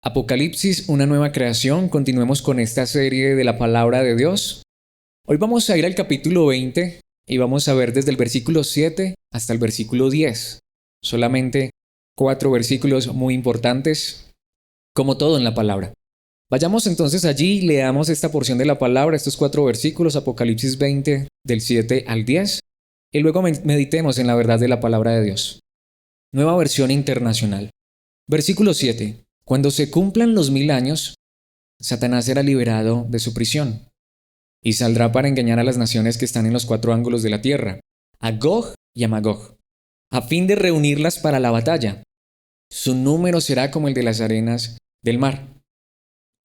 Apocalipsis, una nueva creación. Continuemos con esta serie de la palabra de Dios. Hoy vamos a ir al capítulo 20 y vamos a ver desde el versículo 7 hasta el versículo 10. Solamente 4 versículos muy importantes, como todo en la palabra. Vayamos entonces allí y leamos esta porción de la palabra, estos 4 versículos, Apocalipsis 20, del 7 al 10, y luego meditemos en la verdad de la palabra de Dios. Nueva versión internacional. Versículo 7. Cuando se cumplan los 1000 años, Satanás será liberado de su prisión y saldrá para engañar a las naciones que están en los 4 ángulos de la tierra, a Gog y a Magog, a fin de reunirlas para la batalla. Su número será como el de las arenas del mar.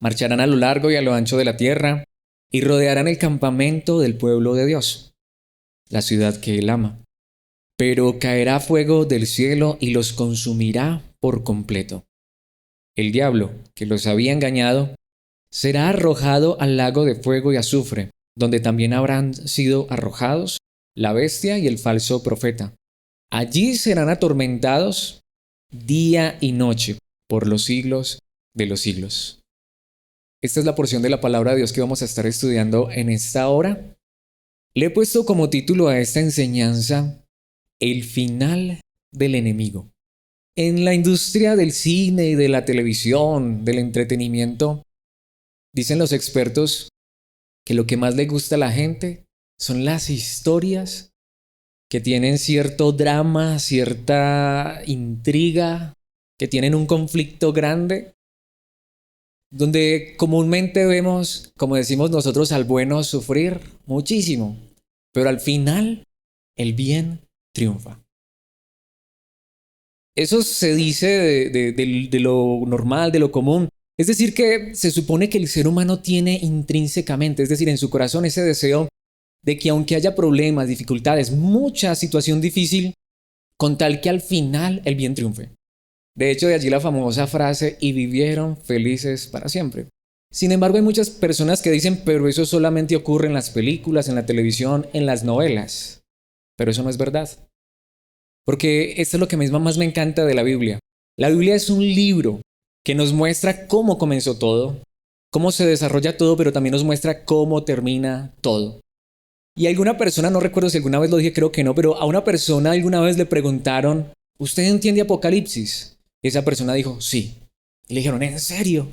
Marcharán a lo largo y a lo ancho de la tierra y rodearán el campamento del pueblo de Dios, la ciudad que él ama. Pero caerá fuego del cielo y los consumirá por completo. El diablo, que los había engañado, será arrojado al lago de fuego y azufre, donde también habrán sido arrojados la bestia y el falso profeta. Allí serán atormentados día y noche por los siglos de los siglos. Esta es la porción de la palabra de Dios que vamos a estar estudiando en esta hora. Le he puesto como título a esta enseñanza, El final del enemigo. En la industria del cine y de la televisión, del entretenimiento, dicen los expertos que lo que más le gusta a la gente son las historias que tienen cierto drama, cierta intriga, que tienen un conflicto grande, donde comúnmente vemos, como decimos nosotros, al bueno sufrir muchísimo, pero al final el bien triunfa. Eso se dice de lo normal, de lo común. Es decir, que se supone que el ser humano tiene intrínsecamente, es decir, en su corazón ese deseo de que aunque haya problemas, dificultades, mucha situación difícil, con tal que al final el bien triunfe. De hecho, de allí la famosa frase, y vivieron felices para siempre. Sin embargo, hay muchas personas que dicen, pero eso solamente ocurre en las películas, en la televisión, en las novelas. Pero eso no es verdad. Porque esto es lo que más me encanta de la Biblia. La Biblia es un libro que nos muestra cómo comenzó todo, cómo se desarrolla todo, pero también nos muestra cómo termina todo. Y alguna persona, no recuerdo si alguna vez lo dije, creo que no, pero a una persona alguna vez le preguntaron, ¿usted entiende Apocalipsis? Y esa persona dijo, sí. Y le dijeron, ¿en serio?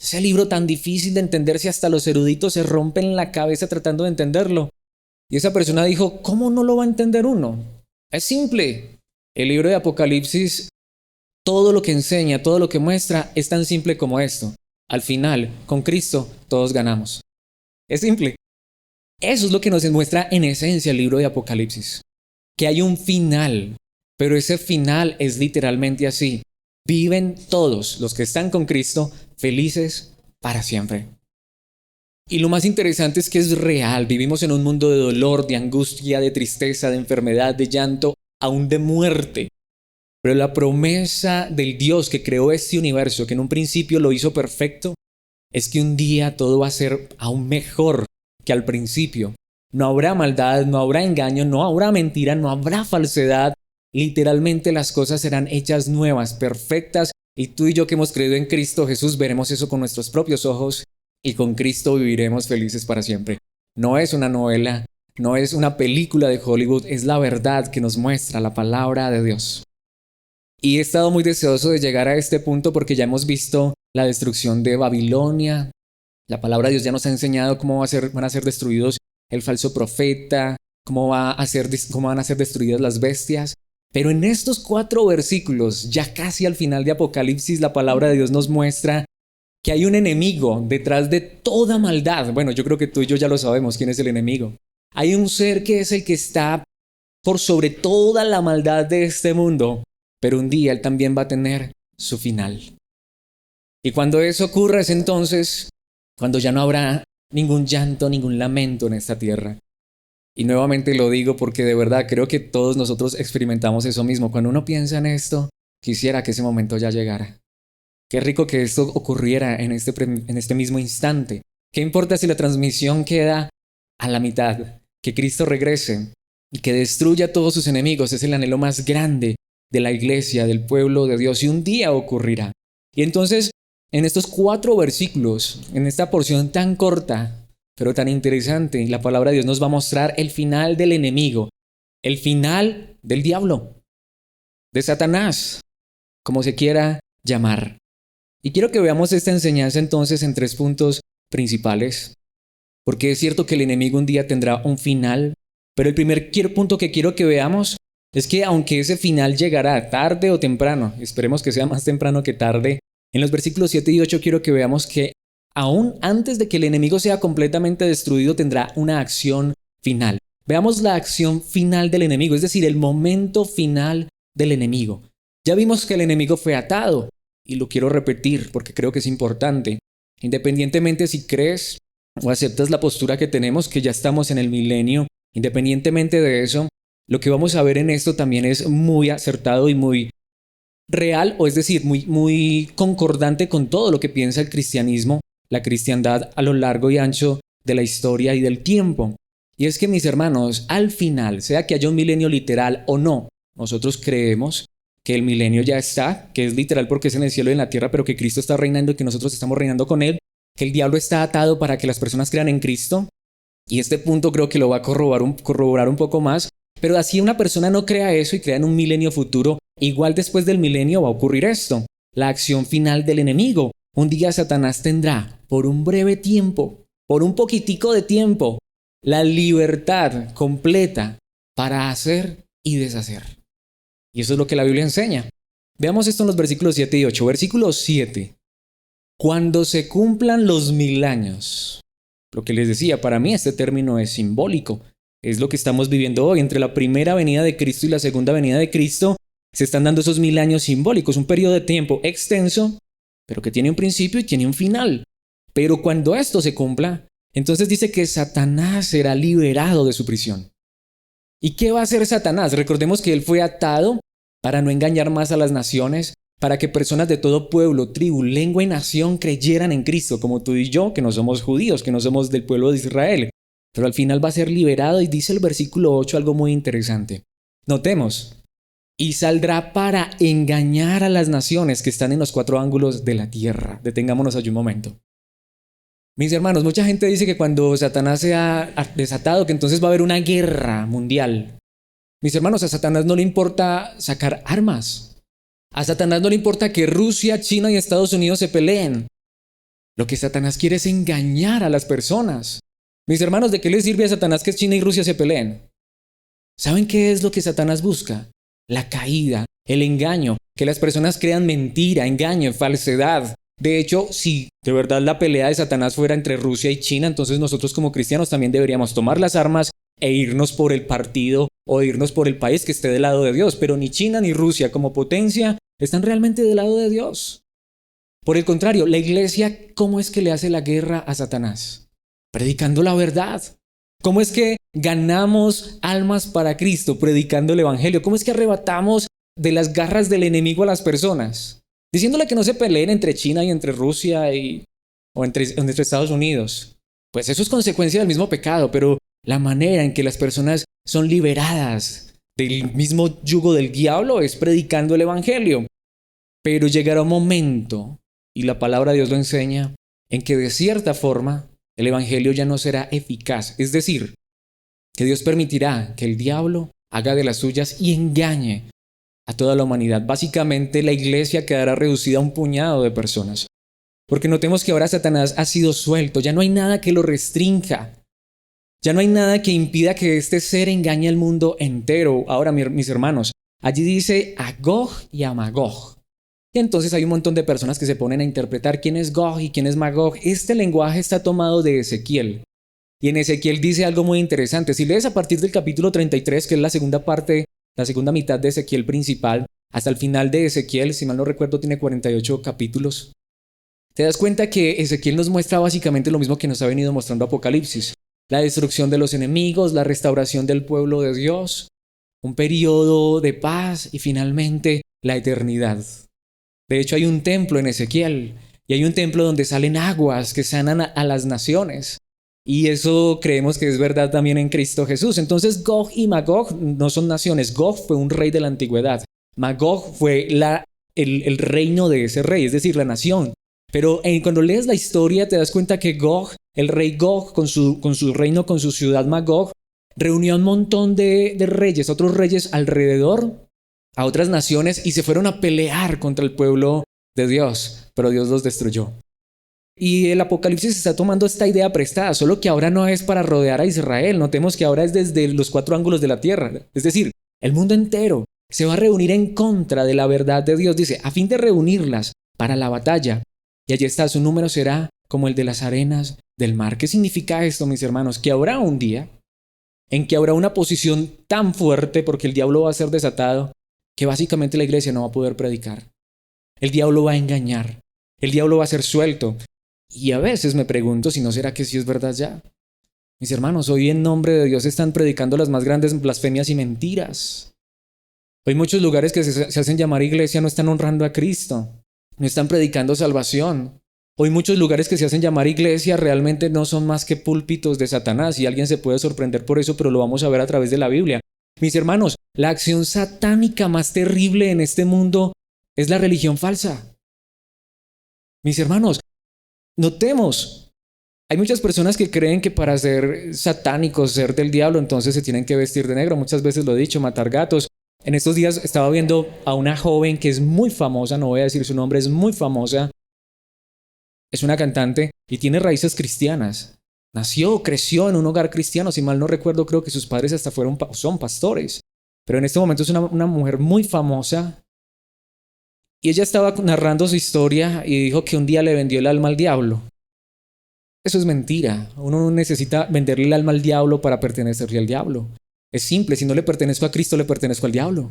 Ese libro tan difícil de entender si hasta los eruditos se rompen la cabeza tratando de entenderlo. Y esa persona dijo, ¿cómo no lo va a entender uno? Es simple. El libro de Apocalipsis, todo lo que enseña, todo lo que muestra, es tan simple como esto. Al final, con Cristo, todos ganamos. Es simple. Eso es lo que nos muestra en esencia el libro de Apocalipsis. Que hay un final, pero ese final es literalmente así. Viven todos los que están con Cristo felices para siempre. Y lo más interesante es que es real. Vivimos en un mundo de dolor, de angustia, de tristeza, de enfermedad, de llanto, aún de muerte. Pero la promesa del Dios que creó este universo, que en un principio lo hizo perfecto, es que un día todo va a ser aún mejor que al principio. No habrá maldad, no habrá engaño, no habrá mentira, no habrá falsedad. Literalmente las cosas serán hechas nuevas, perfectas, y tú y yo que hemos creído en Cristo Jesús veremos eso con nuestros propios ojos y con Cristo viviremos felices para siempre. No es una novela, no es una película de Hollywood, es la verdad que nos muestra la palabra de Dios. Y he estado muy deseoso de llegar a este punto porque ya hemos visto la destrucción de Babilonia. La palabra de Dios ya nos ha enseñado cómo van a ser destruidos el falso profeta, cómo van a ser destruidas las bestias. Pero en estos 4 versículos, ya casi al final de Apocalipsis, la palabra de Dios nos muestra que hay un enemigo detrás de toda maldad. Bueno, yo creo que tú y yo ya lo sabemos quién es el enemigo. Hay un ser que es el que está por sobre toda la maldad de este mundo, pero un día él también va a tener su final. Y cuando eso ocurra es entonces cuando ya no habrá ningún llanto, ningún lamento en esta tierra. Y nuevamente lo digo porque de verdad creo que todos nosotros experimentamos eso mismo. Cuando uno piensa en esto, quisiera que ese momento ya llegara. Qué rico que esto ocurriera en este mismo instante. ¿Qué importa si la transmisión queda a la mitad? Que Cristo regrese y que destruya a todos sus enemigos es el anhelo más grande de la iglesia, del pueblo de Dios, y un día ocurrirá. Y entonces En estos 4 versículos, en esta porción tan corta, pero tan interesante, la palabra de Dios nos va a mostrar el final del enemigo, el final del diablo, de Satanás, como se quiera llamar. Y quiero que veamos esta enseñanza entonces en 3 puntos principales, porque es cierto que el enemigo un día tendrá un final, pero el primer punto que quiero que veamos es que aunque ese final llegará tarde o temprano, esperemos que sea más temprano que tarde, en los versículos 7 y 8 quiero que veamos que aún antes de que el enemigo sea completamente destruido tendrá una acción final. Veamos la acción final del enemigo, es decir, el momento final del enemigo. Ya vimos que el enemigo fue atado, y lo quiero repetir porque creo que es importante. Independientemente si crees o aceptas la postura que tenemos, que ya estamos en el milenio, independientemente de eso, lo que vamos a ver en esto también es muy acertado y muy real, o es decir, muy concordante con todo lo que piensa el cristianismo, la cristiandad a lo largo y ancho de la historia y del tiempo. Y es que, mis hermanos, al final, sea que haya un milenio literal o no, nosotros creemos que el milenio ya está, que es literal porque es en el cielo y en la tierra, pero que Cristo está reinando y que nosotros estamos reinando con Él, que el diablo está atado para que las personas crean en Cristo. Y este punto creo que lo va a corroborar un poco más. Pero así una persona no crea eso y crea en un milenio futuro, igual después del milenio va a ocurrir esto, la acción final del enemigo. Un día Satanás tendrá, por un breve tiempo, por un poquitico de tiempo, la libertad completa para hacer y deshacer. Y eso es lo que la Biblia enseña. Veamos esto en los versículos 7 y 8. Versículo 7. Cuando se cumplan los 1000 años. Lo que les decía, para mí este término es simbólico. Es lo que estamos viviendo hoy. Entre la primera venida de Cristo y la segunda venida de Cristo se están dando esos 1000 años simbólicos, un periodo de tiempo extenso, pero que tiene un principio y tiene un final. Pero cuando esto se cumpla, entonces dice que Satanás será liberado de su prisión. ¿Y qué va a hacer Satanás? Recordemos que él fue atado para no engañar más a las naciones, para que personas de todo pueblo, tribu, lengua y nación creyeran en Cristo, como tú y yo, que no somos judíos, que no somos del pueblo de Israel. Pero al final va a ser liberado y dice el versículo 8 algo muy interesante. Notemos, y saldrá para engañar a las naciones que están en los 4 ángulos de la tierra. Detengámonos allí un momento. Mis hermanos, mucha gente dice que cuando Satanás sea desatado, que entonces va a haber una guerra mundial. Mis hermanos, a Satanás no le importa sacar armas. A Satanás no le importa que Rusia, China y Estados Unidos se peleen. Lo que Satanás quiere es engañar a las personas. Mis hermanos, ¿de qué le sirve a Satanás que China y Rusia se peleen? ¿Saben qué es lo que Satanás busca? La caída, el engaño, que las personas crean mentira, engaño, falsedad. De hecho, si de verdad la pelea de Satanás fuera entre Rusia y China, entonces nosotros como cristianos también deberíamos tomar las armas e irnos por el partido o irnos por el país que esté del lado de Dios. Pero ni China ni Rusia como potencia están realmente del lado de Dios. Por el contrario, la iglesia, ¿cómo es que le hace la guerra a Satanás? Predicando la verdad. ¿Cómo es que ganamos almas para Cristo? Predicando el evangelio. ¿Cómo es que arrebatamos de las garras del enemigo a las personas? Diciéndole que no se peleen entre China y entre Rusia o entre Estados Unidos. Pues eso es consecuencia del mismo pecado, pero la manera en que las personas son liberadas del mismo yugo del diablo es predicando el evangelio. Pero llegará un momento, y la palabra de Dios lo enseña, en que de cierta forma el evangelio ya no será eficaz. Es decir, que Dios permitirá que el diablo haga de las suyas y engañe a toda la humanidad. Básicamente la iglesia quedará reducida a un puñado de personas. Porque notemos que ahora Satanás ha sido suelto, ya no hay nada que lo restrinja. Ya no hay nada que impida que este ser engañe al mundo entero. Ahora, mis hermanos, allí dice a Gog y a Magog. Y entonces hay un montón de personas que se ponen a interpretar quién es Gog y quién es Magog. Este lenguaje está tomado de Ezequiel. Y en Ezequiel dice algo muy interesante. Si lees a partir del capítulo 33, que es la segunda parte, la segunda mitad de Ezequiel principal, hasta el final de Ezequiel, si mal no recuerdo, tiene 48 capítulos. Te das cuenta que Ezequiel nos muestra básicamente lo mismo que nos ha venido mostrando Apocalipsis. La destrucción de los enemigos, la restauración del pueblo de Dios, un periodo de paz y finalmente la eternidad. De hecho, hay un templo en Ezequiel y hay un templo donde salen aguas que sanan a las naciones. Y eso creemos que es verdad también en Cristo Jesús. Entonces, Gog y Magog no son naciones. Gog fue un rey de la antigüedad. Magog fue el reino de ese rey, es decir, la nación. Pero cuando lees la historia te das cuenta que Gog, el rey Gog, con su reino, con su ciudad Magog, reunió a un montón de reyes, otros reyes alrededor, a otras naciones, y se fueron a pelear contra el pueblo de Dios, pero Dios los destruyó. Y el Apocalipsis está tomando esta idea prestada, solo que ahora no es para rodear a Israel. Notemos que ahora es desde los 4 ángulos de la tierra. Es decir, el mundo entero se va a reunir en contra de la verdad de Dios. Dice, a fin de reunirlas para la batalla. Y allí está, su número será como el de las arenas del mar. ¿Qué significa esto, mis hermanos? Que habrá un día en que habrá una posición tan fuerte, porque el diablo va a ser desatado, que básicamente la iglesia no va a poder predicar. El diablo va a engañar. El diablo va a ser suelto. Y a veces me pregunto si no será que sí es verdad ya. Mis hermanos, hoy en nombre de Dios están predicando las más grandes blasfemias y mentiras. Hoy muchos lugares que se hacen llamar iglesia no están honrando a Cristo, no están predicando salvación. Hoy muchos lugares que se hacen llamar iglesia realmente no son más que púlpitos de Satanás, y alguien se puede sorprender por eso, pero lo vamos a ver a través de la Biblia. Mis hermanos, la acción satánica más terrible en este mundo es la religión falsa. Mis hermanos, notemos, hay muchas personas que creen que para ser satánicos, ser del diablo, entonces se tienen que vestir de negro. Muchas veces lo he dicho, matar gatos. En estos días estaba viendo a una joven que es muy famosa, no voy a decir su nombre, es muy famosa. Es una cantante y tiene raíces cristianas. Creció en un hogar cristiano, si mal no recuerdo, creo que sus padres hasta son pastores. Pero en este momento es una mujer muy famosa. Y ella estaba narrando su historia y dijo que un día le vendió el alma al diablo. Eso es mentira. Uno no necesita venderle el alma al diablo para pertenecerle al diablo. Es simple, si no le pertenezco a Cristo, le pertenezco al diablo.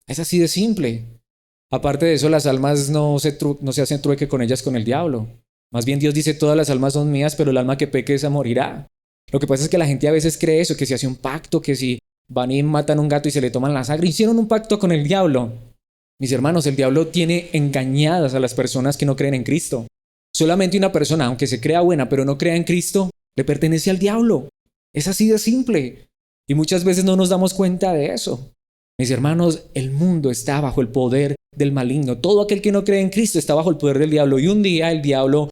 Es así de simple. Aparte de eso, las almas no se hacen trueque con ellas con el diablo. Más bien Dios dice, todas las almas son mías, pero el alma que peque esa morirá. Lo que pasa es que la gente a veces cree eso, que se hace un pacto, que si van y matan a un gato y se le toman la sangre, hicieron un pacto con el diablo. Mis hermanos, el diablo tiene engañadas a las personas que no creen en Cristo. Solamente una persona, aunque se crea buena, pero no crea en Cristo, le pertenece al diablo. Es así de simple. Y muchas veces no nos damos cuenta de eso. Mis hermanos, el mundo está bajo el poder del maligno. Todo aquel que no cree en Cristo está bajo el poder del diablo. Y un día el diablo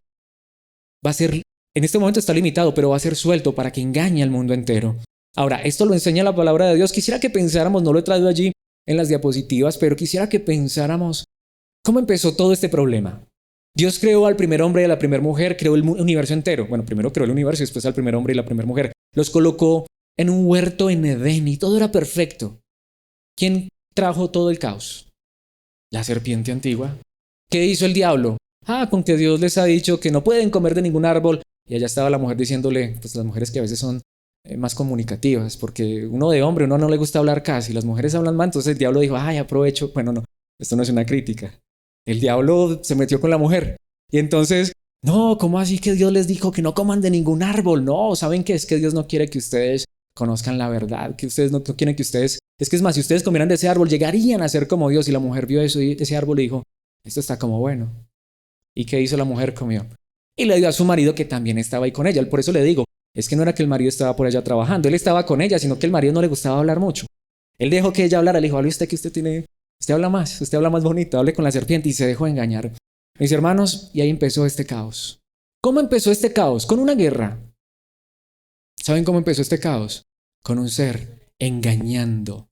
va a ser, en este momento está limitado, pero va a ser suelto para que engañe al mundo entero. Ahora, esto lo enseña la palabra de Dios. Quisiera que pensáramos, no lo he traído allí en las diapositivas, pero quisiera que pensáramos cómo empezó todo este problema. Dios creó al primer hombre y a la primera mujer, creó el universo entero. Bueno, primero creó el universo y después al primer hombre y la primera mujer. Los colocó en un huerto en Edén y todo era perfecto. ¿Quién trajo todo el caos? La serpiente antigua. ¿Qué hizo el diablo? Con que Dios les ha dicho que no pueden comer de ningún árbol. Y allá estaba la mujer diciéndole, pues las mujeres que a veces son más comunicativas, porque uno de hombre, uno no le gusta hablar casi, las mujeres hablan más, entonces el diablo dijo, aprovecho. Bueno, no, esto no es una crítica. El diablo se metió con la mujer. Y entonces, no, ¿cómo así que Dios les dijo que no coman de ningún árbol? No, ¿saben qué? Es que Dios no quiere que ustedes conozcan la verdad, que ustedes no quieren que ustedes... Es que es más, si ustedes comieran de ese árbol, llegarían a ser como Dios. Y la mujer vio eso y ese árbol le dijo, esto está como bueno. ¿Y qué hizo la mujer? Comió. Y le dio a su marido que también estaba ahí con ella. Por eso le digo, es que no era que el marido estaba por allá trabajando, él estaba con ella, sino que el marido no le gustaba hablar mucho. Él dejó que ella hablara, le dijo, hable usted que usted habla más bonito, hable con la serpiente, y se dejó engañar. Mis hermanos, y ahí empezó este caos. ¿Cómo empezó este caos? Con una guerra. ¿Saben cómo empezó este caos? Con un ser engañando.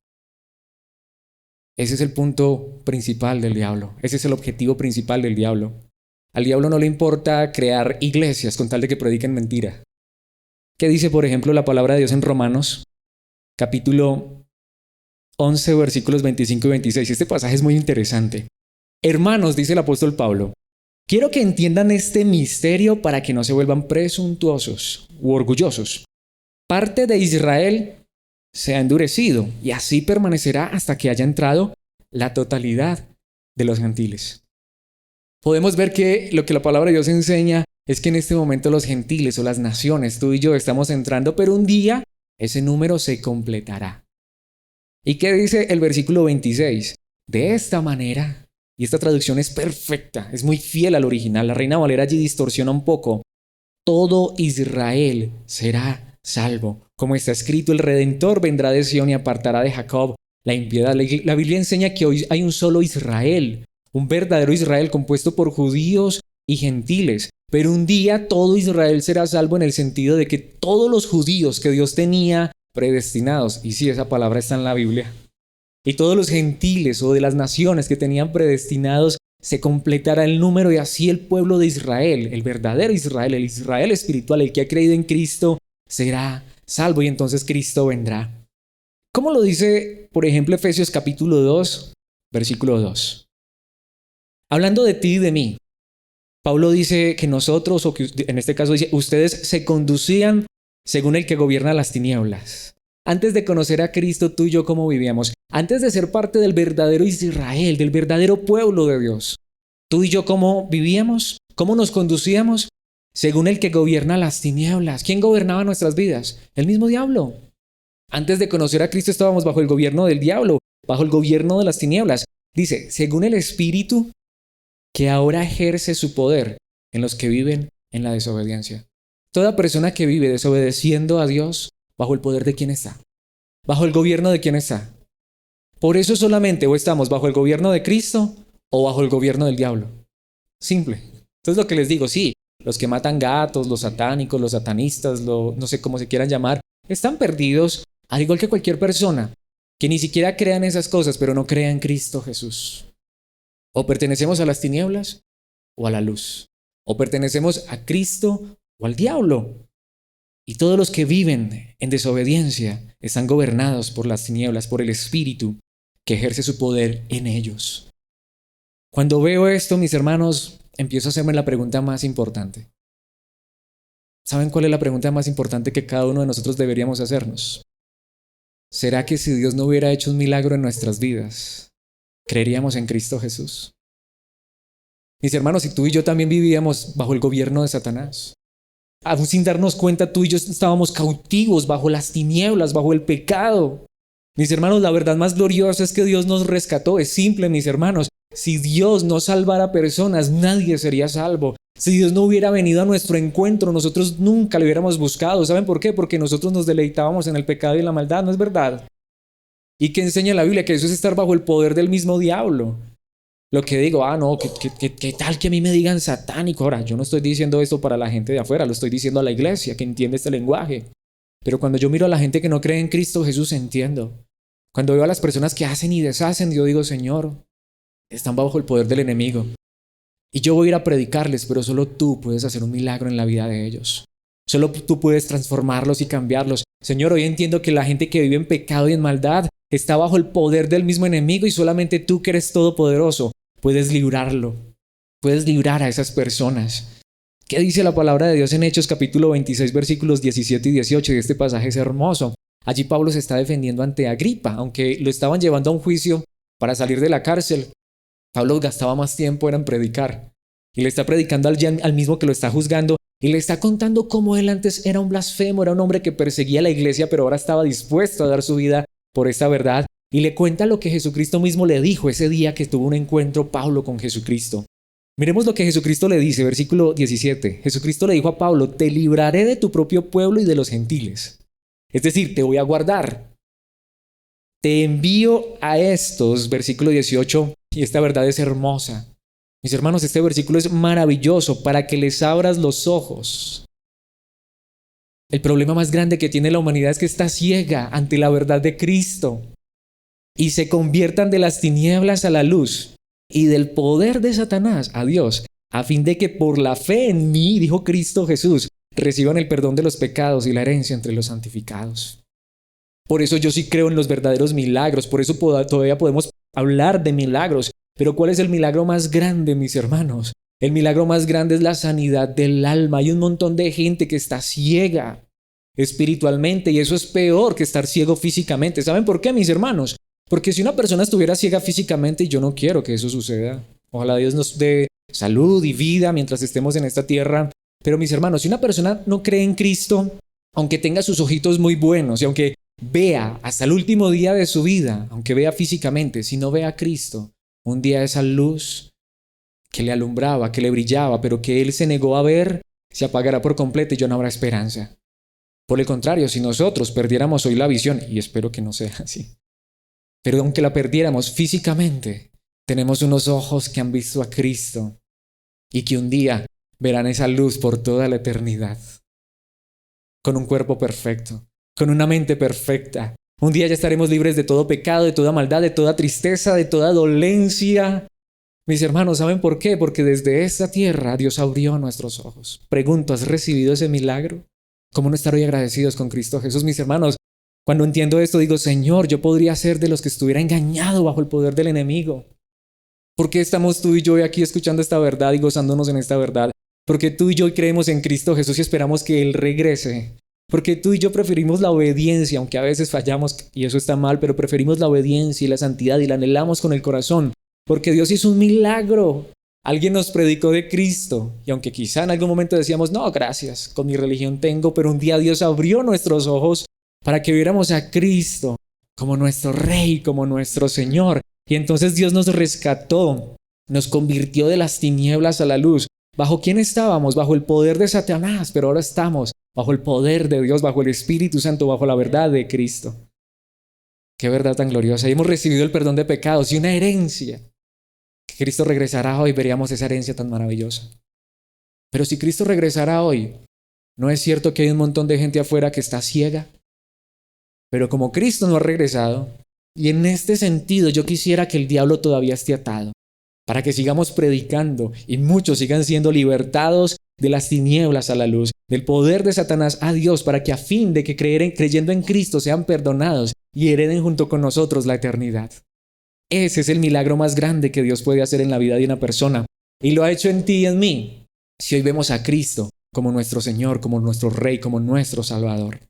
Ese es el punto principal del diablo. Ese es el objetivo principal del diablo. Al diablo no le importa crear iglesias con tal de que prediquen mentira. ¿Qué dice, por ejemplo, la palabra de Dios en Romanos, capítulo 11, versículos 25 y 26? Este pasaje es muy interesante. Hermanos, dice el apóstol Pablo, quiero que entiendan este misterio para que no se vuelvan presuntuosos u orgullosos. Parte de Israel se ha endurecido y así permanecerá hasta que haya entrado la totalidad de los gentiles. Podemos ver que lo que la palabra de Dios enseña es que en este momento los gentiles o las naciones, tú y yo estamos entrando, pero un día ese número se completará. ¿Y qué dice el versículo 26? De esta manera, y esta traducción es perfecta, es muy fiel al original, la Reina Valera allí distorsiona un poco, todo Israel será salvo. Como está escrito, el Redentor vendrá de Sión y apartará de Jacob la impiedad. La Biblia enseña que hoy hay un solo Israel, un verdadero Israel compuesto por judíos y gentiles. Pero un día todo Israel será salvo en el sentido de que todos los judíos que Dios tenía predestinados, y sí, esa palabra está en la Biblia, y todos los gentiles o de las naciones que tenían predestinados, se completará el número y así el pueblo de Israel, el verdadero Israel, el Israel espiritual, el que ha creído en Cristo, será salvo y entonces Cristo vendrá. ¿Cómo lo dice, por ejemplo, Efesios capítulo 2, versículo 2? Hablando de ti y de mí, Pablo dice que nosotros, o que en este caso dice, ustedes se conducían según el que gobierna las tinieblas. Antes de conocer a Cristo, tú y yo, ¿cómo vivíamos? Antes de ser parte del verdadero Israel, del verdadero pueblo de Dios, tú y yo, ¿cómo vivíamos? ¿Cómo nos conducíamos? Según el que gobierna las tinieblas. ¿Quién gobernaba nuestras vidas? El mismo diablo. Antes de conocer a Cristo estábamos bajo el gobierno del diablo, bajo el gobierno de las tinieblas. Dice, según el Espíritu que ahora ejerce su poder en los que viven en la desobediencia. Toda persona que vive desobedeciendo a Dios, ¿bajo el poder de quién está? ¿Bajo el gobierno de quién está? Por eso solamente o estamos bajo el gobierno de Cristo o bajo el gobierno del diablo. Simple. Entonces lo que les digo, sí, los que matan gatos, los satánicos, los satanistas, no sé cómo se quieran llamar, están perdidos, al igual que cualquier persona que ni siquiera crea en esas cosas, pero no crea en Cristo Jesús. O pertenecemos a las tinieblas o a la luz. O pertenecemos a Cristo o al diablo. Y todos los que viven en desobediencia están gobernados por las tinieblas, por el Espíritu que ejerce su poder en ellos. Cuando veo esto, mis hermanos, empiezo a hacerme la pregunta más importante. ¿Saben cuál es la pregunta más importante que cada uno de nosotros deberíamos hacernos? ¿Será que si Dios no hubiera hecho un milagro en nuestras vidas, creeríamos en Cristo Jesús? Mis hermanos, si tú y yo también vivíamos bajo el gobierno de Satanás, aún sin darnos cuenta, tú y yo estábamos cautivos bajo las tinieblas, bajo el pecado. Mis hermanos, la verdad más gloriosa es que Dios nos rescató. Es simple, mis hermanos. Si Dios no salvara personas, nadie sería salvo. Si Dios no hubiera venido a nuestro encuentro, nosotros nunca lo hubiéramos buscado. ¿Saben por qué? Porque nosotros nos deleitábamos en el pecado y la maldad, ¿no es verdad? ¿Y qué enseña la Biblia? Que eso es estar bajo el poder del mismo diablo. Lo que digo, no, ¿qué tal que a mí me digan satánico? Ahora, yo no estoy diciendo esto para la gente de afuera, lo estoy diciendo a la iglesia que entiende este lenguaje. Pero cuando yo miro a la gente que no cree en Cristo Jesús, entiendo. Cuando veo a las personas que hacen y deshacen, yo digo, Señor, están bajo el poder del enemigo. Y yo voy a ir a predicarles, pero solo tú puedes hacer un milagro en la vida de ellos. Solo tú puedes transformarlos y cambiarlos. Señor, hoy entiendo que la gente que vive en pecado y en maldad está bajo el poder del mismo enemigo y solamente tú, que eres todopoderoso, puedes librarlo. Puedes librar a esas personas. ¿Qué dice la palabra de Dios en Hechos capítulo 26 versículos 17 y 18? Y este pasaje es hermoso. Allí Pablo se está defendiendo ante Agripa, aunque lo estaban llevando a un juicio para salir de la cárcel. Pablo gastaba más tiempo en predicar. Y le está predicando al mismo que lo está juzgando. Y le está contando cómo él antes era un blasfemo, era un hombre que perseguía a la iglesia, pero ahora estaba dispuesto a dar su vida por esta verdad. Y le cuenta lo que Jesucristo mismo le dijo ese día que tuvo un encuentro Pablo con Jesucristo. Miremos lo que Jesucristo le dice, versículo 17. Jesucristo le dijo a Pablo, te libraré de tu propio pueblo y de los gentiles. Es decir, te voy a guardar. Te envío a estos, versículo 18, y esta verdad es hermosa. Mis hermanos, este versículo es maravilloso para que les abras los ojos. El problema más grande que tiene la humanidad es que está ciega ante la verdad de Cristo y se conviertan de las tinieblas a la luz y del poder de Satanás a Dios, a fin de que por la fe en mí, dijo Cristo Jesús, reciban el perdón de los pecados y la herencia entre los santificados. Por eso yo sí creo en los verdaderos milagros, por eso todavía podemos hablar de milagros. Pero ¿cuál es el milagro más grande, mis hermanos? El milagro más grande es la sanidad del alma. Hay un montón de gente que está ciega espiritualmente y eso es peor que estar ciego físicamente. ¿Saben por qué, mis hermanos? Porque si una persona estuviera ciega físicamente, y yo no quiero que eso suceda, ojalá Dios nos dé salud y vida mientras estemos en esta tierra. Pero mis hermanos, si una persona no cree en Cristo, aunque tenga sus ojitos muy buenos y aunque vea hasta el último día de su vida, aunque vea físicamente, si no ve a Cristo, un día esa luz que le alumbraba, que le brillaba, pero que él se negó a ver, se apagará por completo y ya no habrá esperanza. Por el contrario, si nosotros perdiéramos hoy la visión, y espero que no sea así, pero aunque la perdiéramos físicamente, tenemos unos ojos que han visto a Cristo y que un día verán esa luz por toda la eternidad, con un cuerpo perfecto, con una mente perfecta. Un día ya estaremos libres de todo pecado, de toda maldad, de toda tristeza, de toda dolencia. Mis hermanos, ¿saben por qué? Porque desde esta tierra Dios abrió nuestros ojos. Pregunto, ¿has recibido ese milagro? ¿Cómo no estar hoy agradecidos con Cristo Jesús? Mis hermanos, cuando entiendo esto digo, Señor, yo podría ser de los que estuviera engañado bajo el poder del enemigo. ¿Por qué estamos tú y yo hoy aquí escuchando esta verdad y gozándonos en esta verdad? Porque tú y yo hoy creemos en Cristo Jesús y esperamos que Él regrese. Porque tú y yo preferimos la obediencia, aunque a veces fallamos y eso está mal, pero preferimos la obediencia y la santidad y la anhelamos con el corazón. Porque Dios hizo un milagro. Alguien nos predicó de Cristo y aunque quizá en algún momento decíamos, no, gracias, con mi religión tengo, pero un día Dios abrió nuestros ojos para que viéramos a Cristo como nuestro Rey, como nuestro Señor. Y entonces Dios nos rescató, nos convirtió de las tinieblas a la luz. ¿Bajo quién estábamos? Bajo el poder de Satanás, pero ahora estamos bajo el poder de Dios, bajo el Espíritu Santo, bajo la verdad de Cristo. Qué verdad tan gloriosa. Y hemos recibido el perdón de pecados y una herencia. Que Cristo regresará hoy, veríamos esa herencia tan maravillosa. Pero si Cristo regresará hoy, ¿no es cierto que hay un montón de gente afuera que está ciega? Pero como Cristo no ha regresado, y en este sentido yo quisiera que el diablo todavía esté atado, para que sigamos predicando y muchos sigan siendo libertados de las tinieblas a la luz, del poder de Satanás a Dios, para que a fin de que creyendo en Cristo sean perdonados y hereden junto con nosotros la eternidad. Ese es el milagro más grande que Dios puede hacer en la vida de una persona. Y lo ha hecho en ti y en mí. Si hoy vemos a Cristo como nuestro Señor, como nuestro Rey, como nuestro Salvador.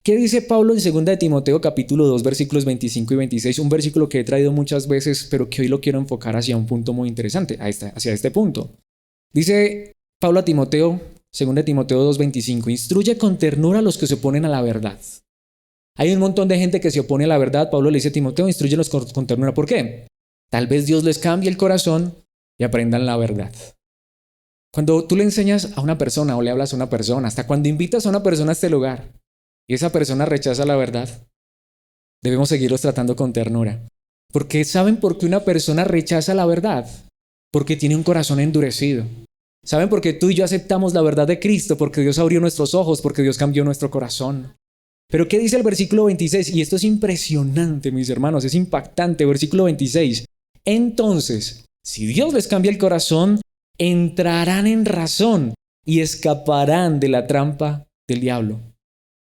¿Qué dice Pablo en 2 de Timoteo capítulo 2 versículos 25 y 26? Un versículo que he traído muchas veces, pero que hoy lo quiero enfocar hacia un punto muy interesante, hacia este punto. Dice Pablo a Timoteo, 2 de Timoteo 2:25, instruye con ternura a los que se oponen a la verdad. Hay un montón de gente que se opone a la verdad. Pablo le dice a Timoteo, instrúyelos con ternura. ¿Por qué? Tal vez Dios les cambie el corazón y aprendan la verdad. Cuando tú le enseñas a una persona o le hablas a una persona, hasta cuando invitas a una persona a este lugar y esa persona rechaza la verdad, debemos seguirlos tratando con ternura. Porque ¿saben por qué una persona rechaza la verdad? Porque tiene un corazón endurecido. ¿Saben por qué tú y yo aceptamos la verdad de Cristo? Porque Dios abrió nuestros ojos, porque Dios cambió nuestro corazón. Pero ¿qué dice el versículo 26? Y esto es impresionante, mis hermanos, es impactante. Versículo 26. Entonces, si Dios les cambia el corazón, entrarán en razón y escaparán de la trampa del diablo.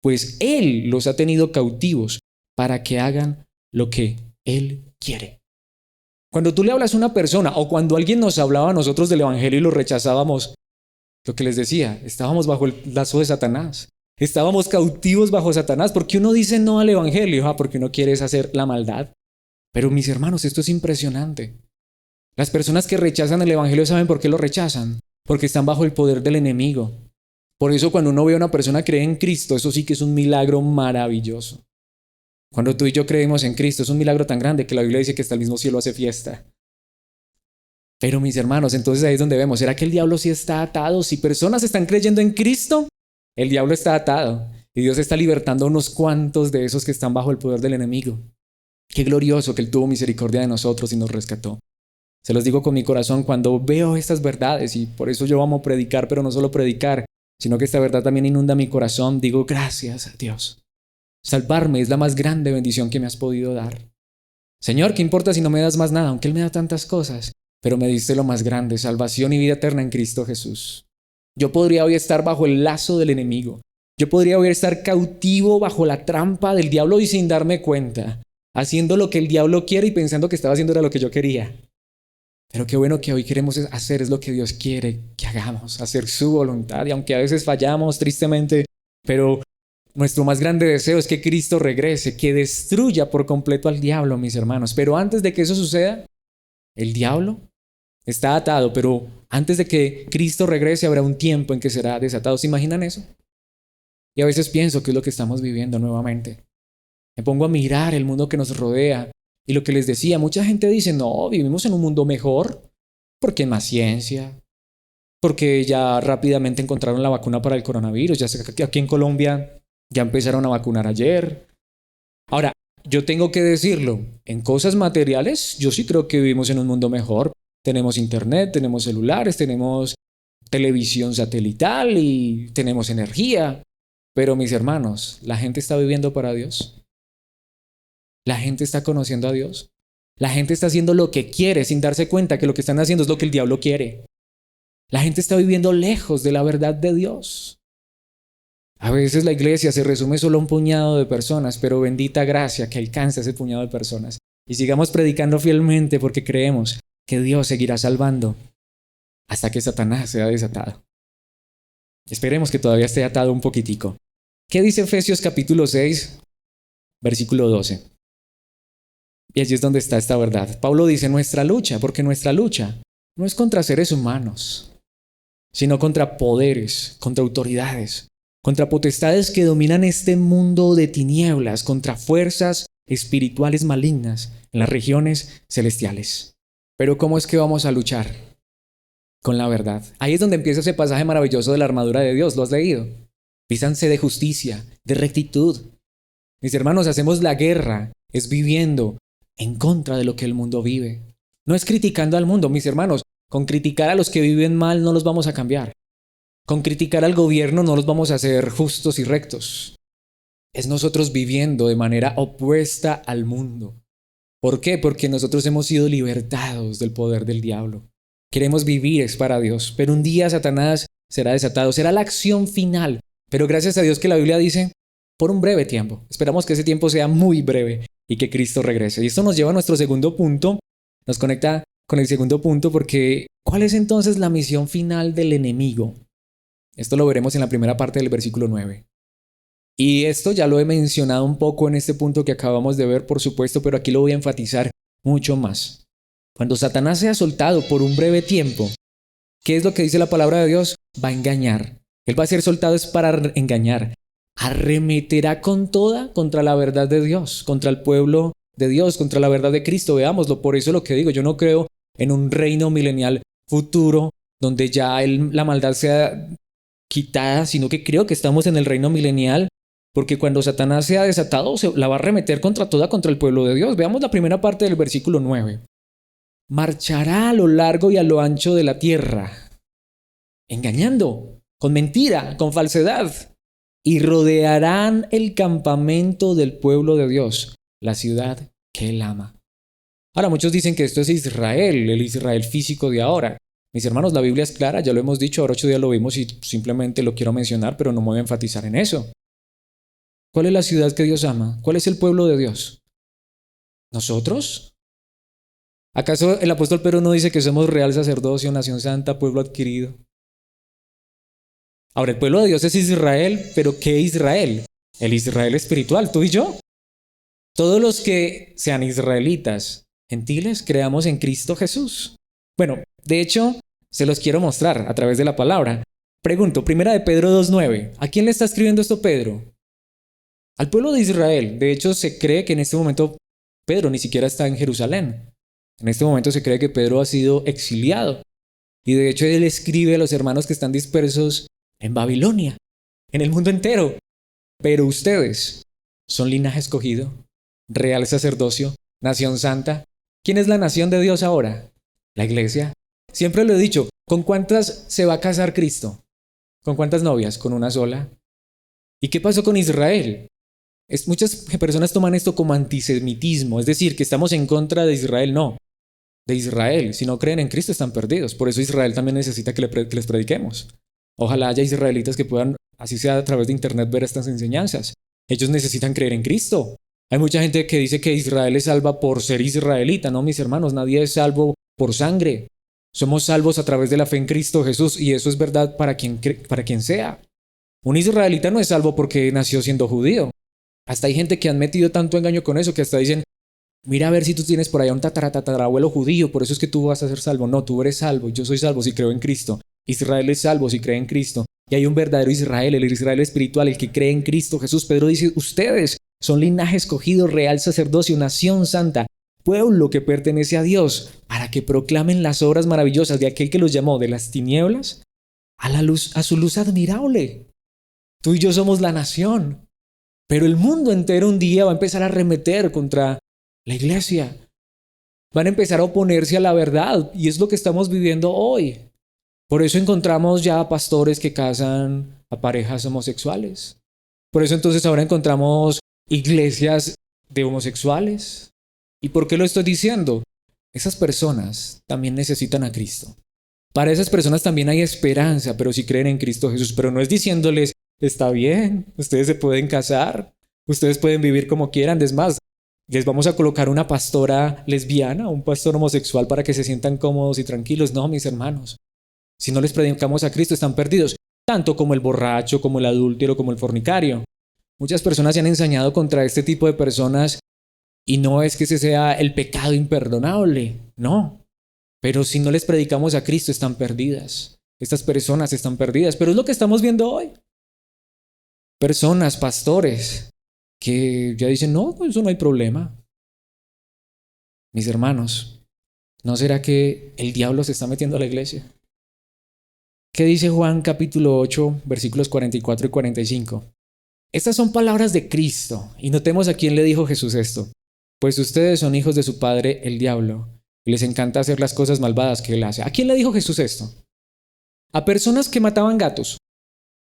Pues Él los ha tenido cautivos para que hagan lo que Él quiere. Cuando tú le hablas a una persona o cuando alguien nos hablaba a nosotros del Evangelio y lo rechazábamos, lo que les decía, estábamos bajo el lazo de Satanás. Estábamos cautivos bajo Satanás. ¿Por qué uno dice no al Evangelio? Porque uno quiere hacer la maldad. Pero mis hermanos, esto es impresionante. Las personas que rechazan el Evangelio, ¿saben por qué lo rechazan? Porque están bajo el poder del enemigo. Por eso cuando uno ve a una persona que cree en Cristo, eso sí que es un milagro maravilloso. Cuando tú y yo creemos en Cristo, es un milagro tan grande que la Biblia dice que hasta el mismo cielo hace fiesta. Pero mis hermanos, entonces ahí es donde vemos, ¿será que el diablo sí está atado? Si personas están creyendo en Cristo, el diablo está atado y Dios está libertando a unos cuantos de esos que están bajo el poder del enemigo. Qué glorioso que Él tuvo misericordia de nosotros y nos rescató. Se los digo con mi corazón cuando veo estas verdades y por eso yo amo predicar, pero no solo predicar, sino que esta verdad también inunda mi corazón. Digo, gracias a Dios. Salvarme es la más grande bendición que me has podido dar. Señor, ¿qué importa si no me das más nada? Aunque Él me da tantas cosas, pero me diste lo más grande, salvación y vida eterna en Cristo Jesús. Yo podría hoy estar bajo el lazo del enemigo. Yo podría hoy estar cautivo bajo la trampa del diablo y sin darme cuenta, haciendo lo que el diablo quiere y pensando que estaba haciendo era lo que yo quería. Pero qué bueno que hoy queremos hacer es lo que Dios quiere que hagamos, hacer su voluntad. Y aunque a veces fallamos tristemente, pero nuestro más grande deseo es que Cristo regrese, que destruya por completo al diablo, mis hermanos. Pero antes de que eso suceda, el diablo está atado, pero antes de que Cristo regrese habrá un tiempo en que será desatado. ¿Se imaginan eso? Y a veces pienso que es lo que estamos viviendo nuevamente. Me pongo a mirar el mundo que nos rodea y lo que les decía, mucha gente dice, no, vivimos en un mundo mejor porque hay más ciencia, porque ya rápidamente encontraron la vacuna para el coronavirus, ya sé que aquí en Colombia ya empezaron a vacunar ayer. Ahora, yo tengo que decirlo, en cosas materiales yo sí creo que vivimos en un mundo mejor. Tenemos internet, tenemos celulares, tenemos televisión satelital y tenemos energía. Pero mis hermanos, ¿la gente está viviendo para Dios? ¿La gente está conociendo a Dios? La gente está haciendo lo que quiere sin darse cuenta que lo que están haciendo es lo que el diablo quiere. La gente está viviendo lejos de la verdad de Dios. A veces la iglesia se resume solo a un puñado de personas, pero bendita gracia que alcanza ese puñado de personas. Y sigamos predicando fielmente porque creemos que Dios seguirá salvando hasta que Satanás sea desatado. Esperemos que todavía esté atado un poquitico. ¿Qué dice Efesios capítulo 6, versículo 12? Y allí es donde está esta verdad. Pablo dice nuestra lucha, porque nuestra lucha no es contra seres humanos, sino contra poderes, contra autoridades, contra potestades que dominan este mundo de tinieblas, contra fuerzas espirituales malignas en las regiones celestiales. Pero ¿cómo es que vamos a luchar? Con la verdad. Ahí es donde empieza ese pasaje maravilloso de la armadura de Dios. ¿Lo has leído? Vístanse de justicia, de rectitud. Mis hermanos, hacemos la guerra, es viviendo en contra de lo que el mundo vive. No es criticando al mundo, mis hermanos. Con criticar a los que viven mal no los vamos a cambiar. Con criticar al gobierno no los vamos a hacer justos y rectos. Es nosotros viviendo de manera opuesta al mundo. ¿Por qué? Porque nosotros hemos sido libertados del poder del diablo. Queremos vivir es para Dios, pero un día Satanás será desatado, será la acción final. Pero gracias a Dios que la Biblia dice, por un breve tiempo. Esperamos que ese tiempo sea muy breve y que Cristo regrese. Y esto nos lleva a nuestro segundo punto, nos conecta con el segundo punto porque ¿cuál es entonces la misión final del enemigo? Esto lo veremos en la primera parte del versículo 9. Y esto ya lo he mencionado un poco en este punto que acabamos de ver, por supuesto, pero aquí lo voy a enfatizar mucho más. Cuando Satanás sea soltado por un breve tiempo, ¿qué es lo que dice la palabra de Dios? Va a engañar. Él va a ser soltado es para engañar. Arremeterá con toda contra la verdad de Dios, contra el pueblo de Dios, contra la verdad de Cristo. Veámoslo, por eso lo que digo, yo no creo en un reino milenial futuro donde ya la maldad sea quitada, sino que creo que estamos en el reino milenial, porque cuando Satanás sea desatado, se la va a arremeter contra toda, contra el pueblo de Dios. Veamos la primera parte del versículo 9. Marchará a lo largo y a lo ancho de la tierra, engañando, con mentira, con falsedad, y rodearán el campamento del pueblo de Dios, la ciudad que él ama. Ahora, muchos dicen que esto es Israel, el Israel físico de ahora. Mis hermanos, la Biblia es clara, ya lo hemos dicho, ahora 8 días lo vimos y simplemente lo quiero mencionar, pero no me voy a enfatizar en eso. ¿Cuál es la ciudad que Dios ama? ¿Cuál es el pueblo de Dios? ¿Nosotros? ¿Acaso el apóstol Pedro no dice que somos real sacerdocio, nación santa, pueblo adquirido? Ahora, el pueblo de Dios es Israel, pero ¿qué Israel? El Israel espiritual, tú y yo. Todos los que sean israelitas, gentiles, creamos en Cristo Jesús. Bueno, de hecho, se los quiero mostrar a través de la palabra. Pregunto, primera de Pedro 2:9. ¿A quién le está escribiendo esto Pedro? Al pueblo de Israel. De hecho, se cree que en este momento Pedro ni siquiera está en Jerusalén. En este momento se cree que Pedro ha sido exiliado. Y de hecho él escribe a los hermanos que están dispersos en Babilonia, en el mundo entero. Pero ustedes son linaje escogido, real sacerdocio, nación santa. ¿Quién es la nación de Dios ahora? La iglesia. Siempre lo he dicho, ¿con cuántas se va a casar Cristo? ¿Con cuántas novias? ¿Con una sola? ¿Y qué pasó con Israel? Muchas personas toman esto como antisemitismo, es decir, que estamos en contra de Israel. No, de Israel. Si no creen en Cristo están perdidos. Por eso Israel también necesita que les prediquemos. Ojalá haya israelitas que puedan, así sea a través de internet, ver estas enseñanzas. Ellos necesitan creer en Cristo. Hay mucha gente que dice que Israel es salva por ser israelita. No, mis hermanos, nadie es salvo por sangre. Somos salvos a través de la fe en Cristo Jesús y eso es verdad para quien sea. Un israelita no es salvo porque nació siendo judío. Hasta hay gente que han metido tanto engaño con eso que hasta dicen, mira a ver si tú tienes por allá un tatarabuelo judío, por eso es que tú vas a ser salvo. No, tú eres salvo, yo soy salvo si creo en Cristo. Israel es salvo si cree en Cristo. Y hay un verdadero Israel, el Israel espiritual, el que cree en Cristo Jesús. Pedro dice, ustedes son linaje escogido, real sacerdocio, nación santa, pueblo que pertenece a Dios, para que proclamen las obras maravillosas de aquel que los llamó de las tinieblas a la luz, a su luz admirable. Tú y yo somos la nación, pero el mundo entero un día va a empezar a arremeter contra la iglesia. van a empezar a oponerse a la verdad y es lo que estamos viviendo hoy. Por eso encontramos ya pastores que casan a parejas homosexuales. Por eso entonces ahora encontramos iglesias de homosexuales. ¿Y por qué lo estoy diciendo? Esas personas también necesitan a Cristo. Para esas personas también hay esperanza, pero si creen en Cristo Jesús. Pero no es diciéndoles, está bien, ustedes se pueden casar, ustedes pueden vivir como quieran. Es más, les vamos a colocar una pastora lesbiana, un pastor homosexual para que se sientan cómodos y tranquilos. No, mis hermanos. Si no les predicamos a Cristo, están perdidos. Tanto como el borracho, como el adúltero, como el fornicario. Muchas personas se han ensañado contra este tipo de personas y no es que ese sea el pecado imperdonable, no. Pero si no les predicamos a Cristo, están perdidas. Estas personas están perdidas, pero es lo que estamos viendo hoy. Personas, pastores, que ya dicen, no, pues eso no hay problema. Mis hermanos, ¿no será que el diablo se está metiendo a la iglesia? ¿Qué dice Juan capítulo 8, versículos 44 y 45? Estas son palabras de Cristo, y notemos a quién le dijo Jesús esto. Pues ustedes son hijos de su padre, el diablo, y les encanta hacer las cosas malvadas que él hace. ¿A quién le dijo Jesús esto? A personas que mataban gatos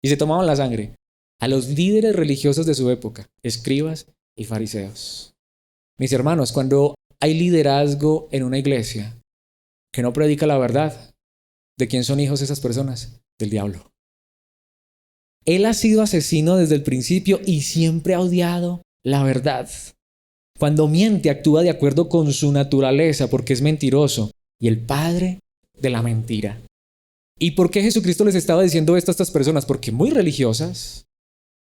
y se tomaban la sangre. A los líderes religiosos de su época, escribas y fariseos. Mis hermanos, cuando hay liderazgo en una iglesia que no predica la verdad, ¿de quién son hijos esas personas? Del diablo. Él ha sido asesino desde el principio y siempre ha odiado la verdad. Cuando miente, actúa de acuerdo con su naturaleza porque es mentiroso y el padre de la mentira. ¿Y por qué Jesucristo les estaba diciendo esto a estas personas? Porque muy religiosas,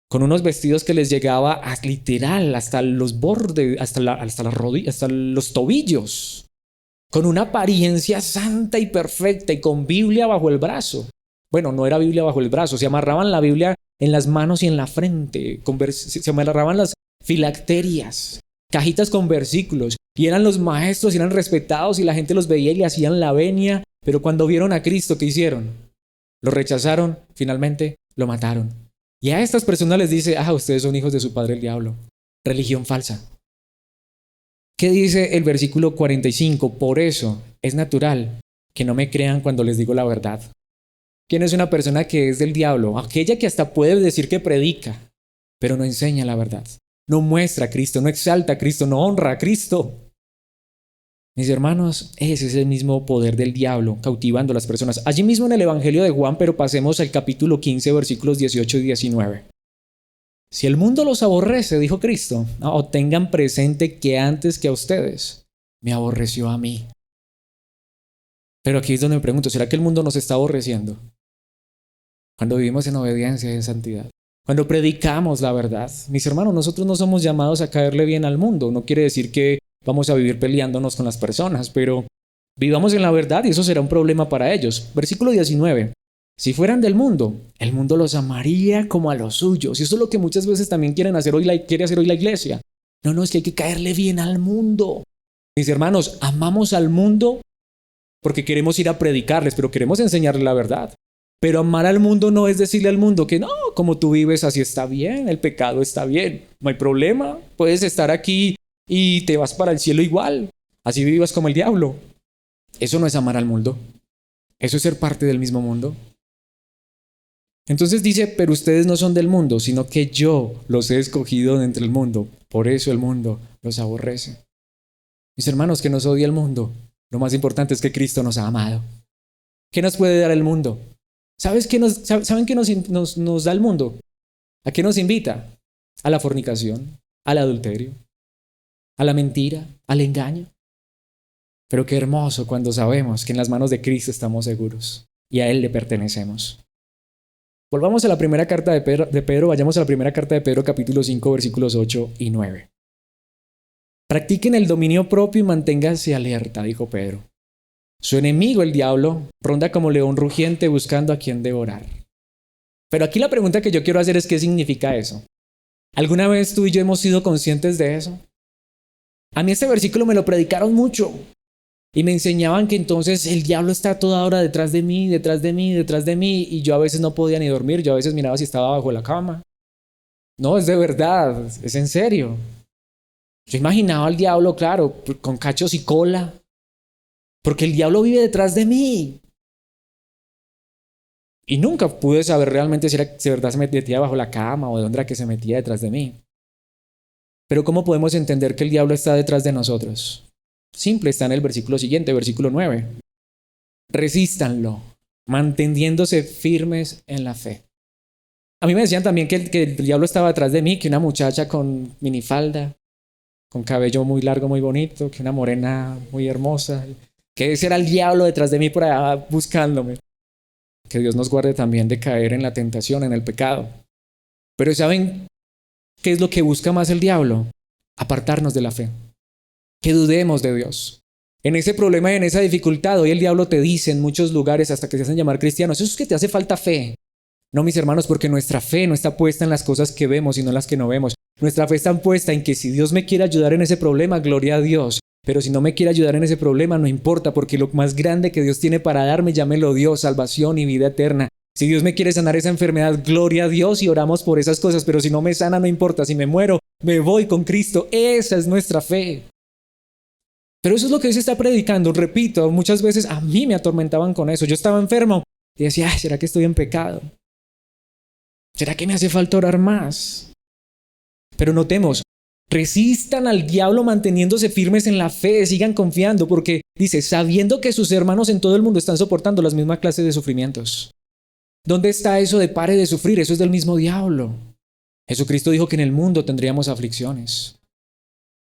con unos vestidos que les llegaba a, literal hasta los bordes, hasta las rodillas, hasta los tobillos, con una apariencia santa y perfecta y con Biblia bajo el brazo. Bueno, no era Biblia bajo el brazo, se amarraban la Biblia en las manos y en la frente, se amarraban las filacterias, cajitas con versículos, y eran los maestros, y eran respetados, y la gente los veía y le hacían la venia, pero cuando vieron a Cristo, ¿qué hicieron? Lo rechazaron, finalmente lo mataron. Y a estas personas les dice, ustedes son hijos de su padre el diablo. Religión falsa. ¿Qué dice el versículo 45? Por eso es natural que no me crean cuando les digo la verdad. ¿Quién es una persona que es del diablo? Aquella que hasta puede decir que predica, pero no enseña la verdad. No muestra a Cristo, no exalta a Cristo, no honra a Cristo. Mis hermanos, ese es el mismo poder del diablo, cautivando a las personas. Allí mismo en el Evangelio de Juan, pero pasemos al capítulo 15, versículos 18 y 19. Si el mundo los aborrece, dijo Cristo, tengan presente que antes que a ustedes, me aborreció a mí. Pero aquí es donde me pregunto, ¿será que el mundo nos está aborreciendo? Cuando vivimos en obediencia y en santidad. Cuando predicamos la verdad. Mis hermanos, nosotros no somos llamados a caerle bien al mundo. No quiere decir que vamos a vivir peleándonos con las personas, pero vivamos en la verdad y eso será un problema para ellos. Versículo 19. Si fueran del mundo, el mundo los amaría como a los suyos. Y eso es lo que muchas veces también quiere hacer hoy la iglesia. No, es que hay que caerle bien al mundo. Mis hermanos, amamos al mundo porque queremos ir a predicarles, pero queremos enseñarles la verdad. Pero amar al mundo no es decirle al mundo que no, como tú vives así está bien, el pecado está bien, no hay problema, puedes estar aquí y te vas para el cielo igual, así vivas como el diablo. Eso no es amar al mundo, eso es ser parte del mismo mundo. Entonces dice, pero ustedes no son del mundo, sino que yo los he escogido de entre el mundo, por eso el mundo los aborrece. Mis hermanos, que nos odia el mundo, lo más importante es que Cristo nos ha amado. ¿Qué nos puede dar el mundo? ¿Saben qué nos da el mundo? ¿A qué nos invita? A la fornicación, al adulterio, a la mentira, al engaño. Pero qué hermoso cuando sabemos que en las manos de Cristo estamos seguros y a Él le pertenecemos. Volvamos a la primera carta de Pedro, vayamos a la primera carta de Pedro, capítulo 5, versículos 8 y 9. Practiquen el dominio propio y manténganse alerta, dijo Pedro. Su enemigo, el diablo, ronda como león rugiente buscando a quien devorar. Pero aquí la pregunta que yo quiero hacer es ¿qué significa eso? ¿Alguna vez tú y yo hemos sido conscientes de eso? A mí este versículo me lo predicaron mucho y me enseñaban que entonces el diablo está a toda hora detrás de mí, y yo a veces no podía ni dormir, yo a veces miraba si estaba bajo la cama. No, es de verdad, es en serio. Yo imaginaba al diablo, claro, con cachos y cola, porque el diablo vive detrás de mí. Y nunca pude saber realmente si de verdad se metía bajo la cama o de dónde era que se metía detrás de mí. Pero ¿cómo podemos entender que el diablo está detrás de nosotros? Simple, está en el versículo siguiente, versículo 9. Resístanlo, manteniéndose firmes en la fe. A mí me decían también que el diablo estaba detrás de mí, que una muchacha con minifalda, con cabello muy largo, muy bonito, que una morena muy hermosa, que ese era el diablo detrás de mí por allá buscándome. Que Dios nos guarde también de caer en la tentación, en el pecado. Pero ¿saben qué es lo que busca más el diablo? Apartarnos de la fe. Que dudemos de Dios. En ese problema y en esa dificultad, hoy el diablo te dice en muchos lugares, hasta que se hacen llamar cristianos, eso es que te hace falta fe. No, mis hermanos, porque nuestra fe no está puesta en las cosas que vemos, sino en las que no vemos. Nuestra fe está puesta en que si Dios me quiere ayudar en ese problema, gloria a Dios. Pero si no me quiere ayudar en ese problema, no importa, porque lo más grande que Dios tiene para darme, ya me lo dio, salvación y vida eterna. Si Dios me quiere sanar esa enfermedad, gloria a Dios y oramos por esas cosas. Pero si no me sana, no importa. Si me muero, me voy con Cristo. Esa es nuestra fe. Pero eso es lo que se está predicando. Repito, muchas veces a mí me atormentaban con eso. Yo estaba enfermo y decía, ay, ¿será que estoy en pecado? ¿Será que me hace falta orar más? Pero notemos, resistan al diablo manteniéndose firmes en la fe, sigan confiando, porque dice, sabiendo que sus hermanos en todo el mundo están soportando las mismas clases de sufrimientos. ¿Dónde está eso de pare de sufrir? Eso es del mismo diablo. Jesucristo dijo que en el mundo tendríamos aflicciones.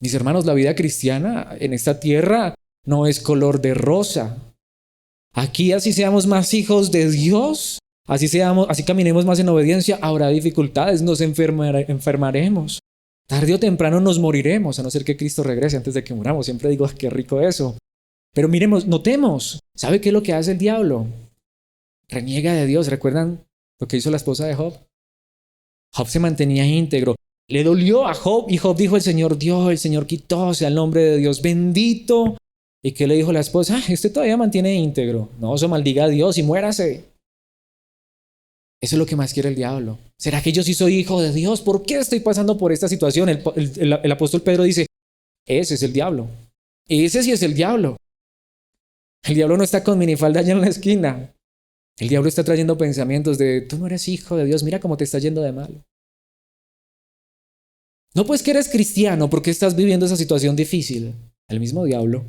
Mis hermanos, la vida cristiana en esta tierra no es color de rosa. Aquí así seamos más hijos de Dios, así caminemos más en obediencia, habrá dificultades, nos enfermaremos. Tarde o temprano nos moriremos, a no ser que Cristo regrese antes de que muramos. Siempre digo, qué rico eso. Pero miremos, notemos, ¿sabe qué es lo que hace el diablo? Reniega de Dios. ¿Recuerdan lo que hizo la esposa de Job? Job se mantenía íntegro. Le dolió a Job y Job dijo, el Señor dio, el Señor quitó, sea el nombre de Dios bendito. ¿Y qué le dijo la esposa? Usted todavía mantiene íntegro. No, eso maldiga a Dios y muérase. Eso es lo que más quiere el diablo. ¿Será que yo sí soy hijo de Dios? ¿Por qué estoy pasando por esta situación? El apóstol Pedro dice, ese es el diablo. Ese sí es el diablo. El diablo no está con minifalda allá en la esquina. El diablo está trayendo pensamientos de, tú no eres hijo de Dios, mira cómo te está yendo de mal. No, pues que eres cristiano, ¿por qué estás viviendo esa situación difícil? El mismo diablo.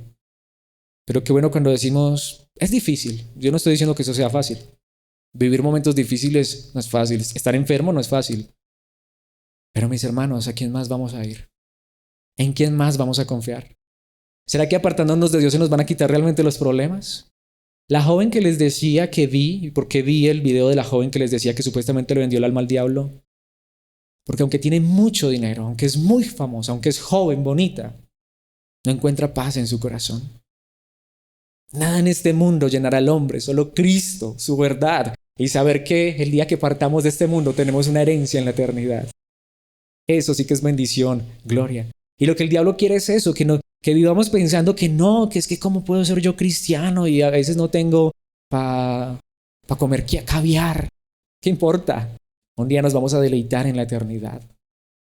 Pero qué bueno cuando decimos, es difícil. Yo no estoy diciendo que eso sea fácil. Vivir momentos difíciles no es fácil. Estar enfermo no es fácil. Pero mis hermanos, ¿a quién más vamos a ir? ¿En quién más vamos a confiar? ¿Será que apartándonos de Dios se nos van a quitar realmente los problemas? La joven que les decía que vi, porque vi el video de la joven que les decía que supuestamente le vendió el alma al diablo, porque aunque tiene mucho dinero, aunque es muy famosa, aunque es joven, bonita, no encuentra paz en su corazón. Nada en este mundo llenará al hombre, solo Cristo, su verdad, y saber que el día que partamos de este mundo tenemos una herencia en la eternidad. Eso sí que es bendición, gloria. Y lo que el diablo quiere es eso, que vivamos pensando que no, que es que cómo puedo ser yo cristiano y a veces no tengo para comer caviar. ¿Qué importa? Un día nos vamos a deleitar en la eternidad.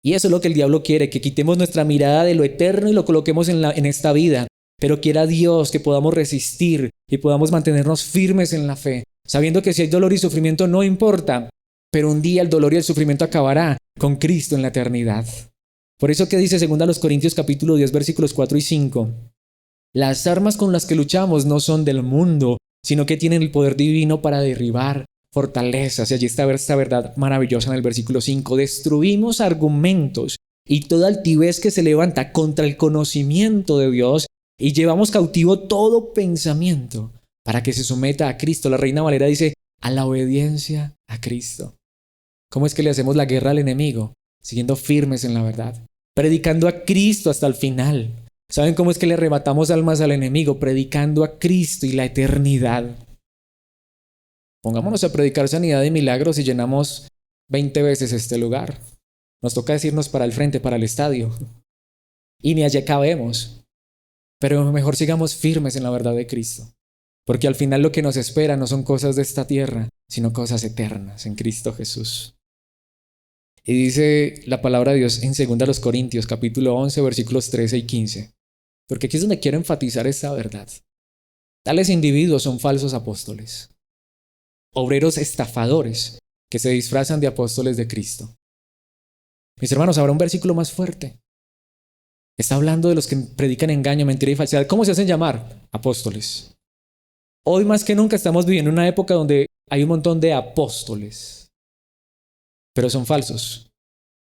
Y eso es lo que el diablo quiere, que quitemos nuestra mirada de lo eterno y lo coloquemos en esta vida. Pero quiera Dios que podamos resistir y podamos mantenernos firmes en la fe, sabiendo que si hay dolor y sufrimiento no importa, pero un día el dolor y el sufrimiento acabará con Cristo en la eternidad. Por eso que dice 2 Corintios capítulo 10 versículos 4 y 5, las armas con las que luchamos no son del mundo, sino que tienen el poder divino para derribar fortalezas. Y allí está esta verdad maravillosa en el versículo 5, destruimos argumentos y toda altivez que se levanta contra el conocimiento de Dios y llevamos cautivo todo pensamiento para que se someta a Cristo. La Reina Valera dice, a la obediencia a Cristo. ¿Cómo es que le hacemos la guerra al enemigo? Siguiendo firmes en la verdad, predicando a Cristo hasta el final. ¿Saben cómo es que le arrebatamos almas al enemigo? Predicando a Cristo y la eternidad. Pongámonos a predicar sanidad y milagros y llenamos 20 veces este lugar. Nos toca decirnos para el frente, para el estadio. Y ni allá cabemos. Pero mejor sigamos firmes en la verdad de Cristo. Porque al final lo que nos espera no son cosas de esta tierra, sino cosas eternas en Cristo Jesús. Y dice la palabra de Dios en 2 Corintios, capítulo 11, versículos 13 y 15. Porque aquí es donde quiero enfatizar esta verdad. Tales individuos son falsos apóstoles, obreros estafadores que se disfrazan de apóstoles de Cristo. Mis hermanos, habrá un versículo más fuerte. Está hablando de los que predican engaño, mentira y falsedad. ¿Cómo se hacen llamar? Apóstoles. Hoy más que nunca estamos viviendo una época donde hay un montón de apóstoles, pero son falsos.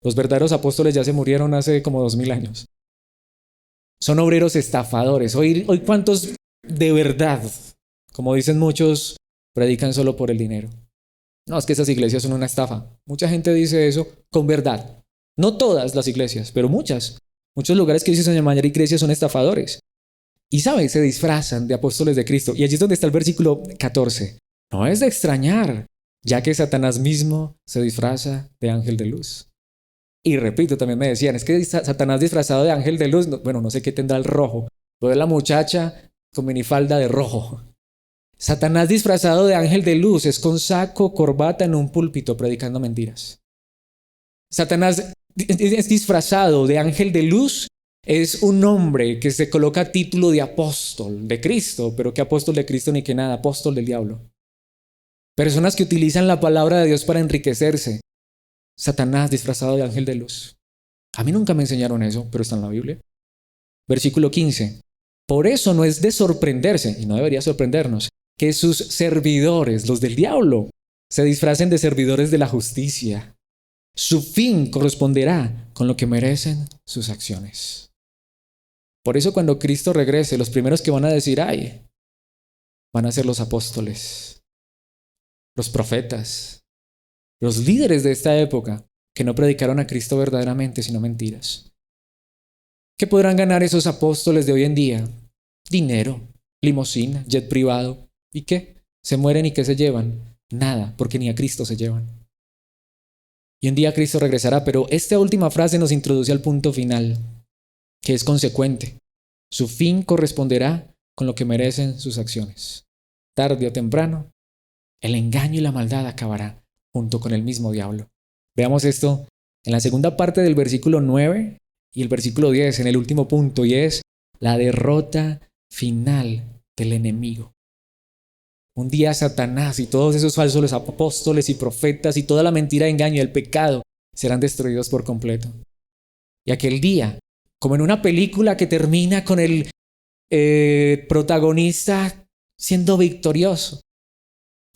Los verdaderos apóstoles ya se murieron hace como 2000 años. Son obreros estafadores. Hoy ¿cuántos de verdad, como dicen muchos, predican solo por el dinero? No, es que esas iglesias son una estafa. Mucha gente dice eso con verdad. No todas las iglesias, pero muchas. Muchos lugares que dicen llamar iglesias son estafadores. Y saben, se disfrazan de apóstoles de Cristo. Y allí es donde está el versículo 14. No es de extrañar, ya que Satanás mismo se disfraza de ángel de luz. Y repito, también me decían, es que Satanás disfrazado de ángel de luz, bueno, no sé qué tendrá el rojo. Lo de la muchacha con minifalda de rojo. Satanás disfrazado de ángel de luz es con saco, corbata en un púlpito predicando mentiras. Satanás es disfrazado de ángel de luz, es un hombre que se coloca título de apóstol de Cristo, pero ¿qué apóstol de Cristo ni qué nada? Apóstol del diablo. Personas que utilizan la palabra de Dios para enriquecerse. Satanás disfrazado de ángel de luz. A mí nunca me enseñaron eso, pero está en la Biblia. Versículo 15. Por eso no es de sorprenderse, y no debería sorprendernos, que sus servidores, los del diablo, se disfracen de servidores de la justicia. Su fin corresponderá con lo que merecen sus acciones. Por eso cuando Cristo regrese, los primeros que van a decir, ay, van a ser los apóstoles, los profetas, los líderes de esta época que no predicaron a Cristo verdaderamente, sino mentiras. ¿Qué podrán ganar esos apóstoles de hoy en día? Dinero, limosina, jet privado. ¿Y qué? ¿Se mueren y qué se llevan? Nada, porque ni a Cristo se llevan. Y un día Cristo regresará, pero esta última frase nos introduce al punto final, que es consecuente. Su fin corresponderá con lo que merecen sus acciones. Tarde o temprano, el engaño y la maldad acabará junto con el mismo diablo. Veamos esto en la segunda parte del versículo 9 y el versículo 10, en el último punto, y es la derrota final del enemigo. Un día Satanás y todos esos falsos apóstoles y profetas y toda la mentira, engaño y el pecado serán destruidos por completo. Y aquel día, como en una película que termina con el protagonista siendo victorioso.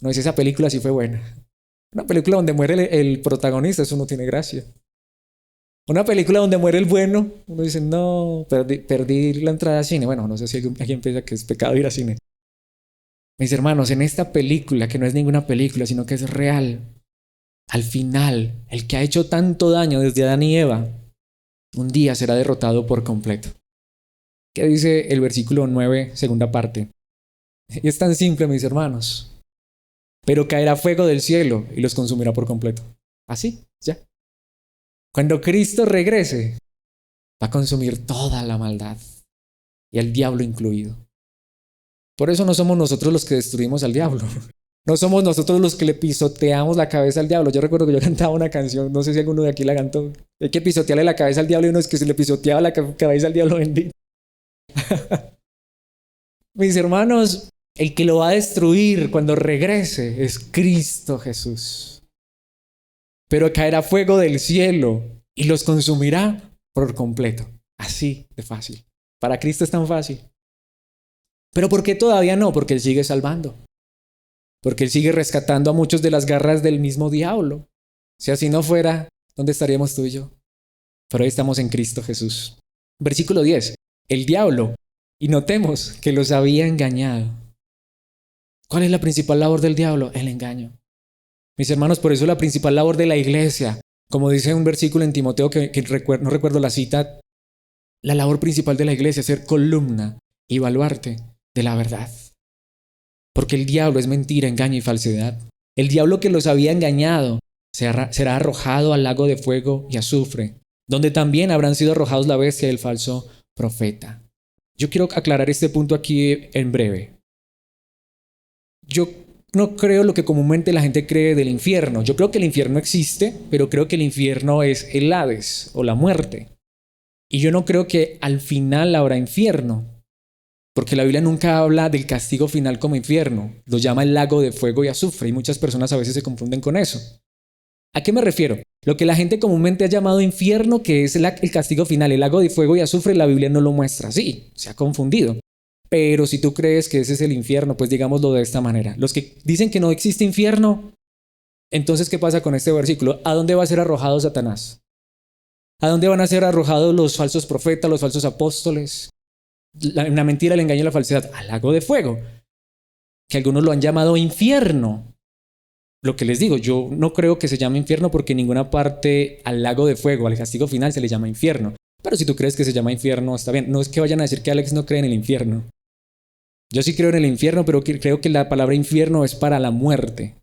No es esa película, sí fue buena. Una película donde muere el protagonista, eso no tiene gracia. Una película donde muere el bueno, uno dice, no, perdí la entrada al cine. Bueno, no sé si alguien piensa que es pecado ir al cine. Mis hermanos, en esta película, que no es ninguna película, sino que es real, al final, el que ha hecho tanto daño desde Adán y Eva, un día será derrotado por completo. ¿Qué dice el versículo 9, segunda parte? Y es tan simple, mis hermanos. Pero caerá fuego del cielo y los consumirá por completo. Así, ya. Cuando Cristo regrese, va a consumir toda la maldad, y el diablo incluido. Por eso no somos nosotros los que destruimos al diablo. No somos nosotros los que le pisoteamos la cabeza al diablo. Yo recuerdo que yo cantaba una canción, no sé si alguno de aquí la cantó. Hay que pisotearle la cabeza al diablo y uno es que se le pisoteaba la cabeza al diablo bendito. Mis hermanos, el que lo va a destruir cuando regrese es Cristo Jesús. Pero caerá fuego del cielo y los consumirá por completo. Así de fácil. Para Cristo es tan fácil. ¿Pero por qué todavía no? Porque Él sigue salvando. Porque Él sigue rescatando a muchos de las garras del mismo diablo. Si así no fuera, ¿dónde estaríamos tú y yo? Pero hoy estamos en Cristo Jesús. Versículo 10. El diablo, y notemos que los había engañado. ¿Cuál es la principal labor del diablo? El engaño. Mis hermanos, por eso la principal labor de la iglesia, como dice un versículo en Timoteo que no recuerdo la cita, la labor principal de la iglesia es ser columna y baluarte de la verdad. Porque el diablo es mentira, engaño y falsedad. El diablo que los había engañado será arrojado al lago de fuego y azufre, donde también habrán sido arrojados la bestia y el falso profeta. Yo quiero aclarar este punto aquí en breve. Yo no creo lo que comúnmente la gente cree del infierno. Yo creo que el infierno existe, pero creo que el infierno es el Hades o la muerte. Y yo no creo que al final habrá infierno, porque la Biblia nunca habla del castigo final como infierno. Lo llama el lago de fuego y azufre, y muchas personas a veces se confunden con eso. ¿A qué me refiero? Lo que la gente comúnmente ha llamado infierno, que es el castigo final, el lago de fuego y azufre, la Biblia no lo muestra así, se ha confundido. Pero si tú crees que ese es el infierno, pues digámoslo de esta manera. Los que dicen que no existe infierno, entonces ¿qué pasa con este versículo? ¿A dónde va a ser arrojado Satanás? ¿A dónde van a ser arrojados los falsos profetas, los falsos apóstoles? La mentira, el engaño y la falsedad. Al lago de fuego, que algunos lo han llamado infierno. Lo que les digo, yo no creo que se llame infierno porque en ninguna parte al lago de fuego, al castigo final, se le llama infierno. Pero si tú crees que se llama infierno, está bien. No es que vayan a decir que Alex no cree en el infierno. Yo sí creo en el infierno, pero creo que la palabra infierno es para la muerte.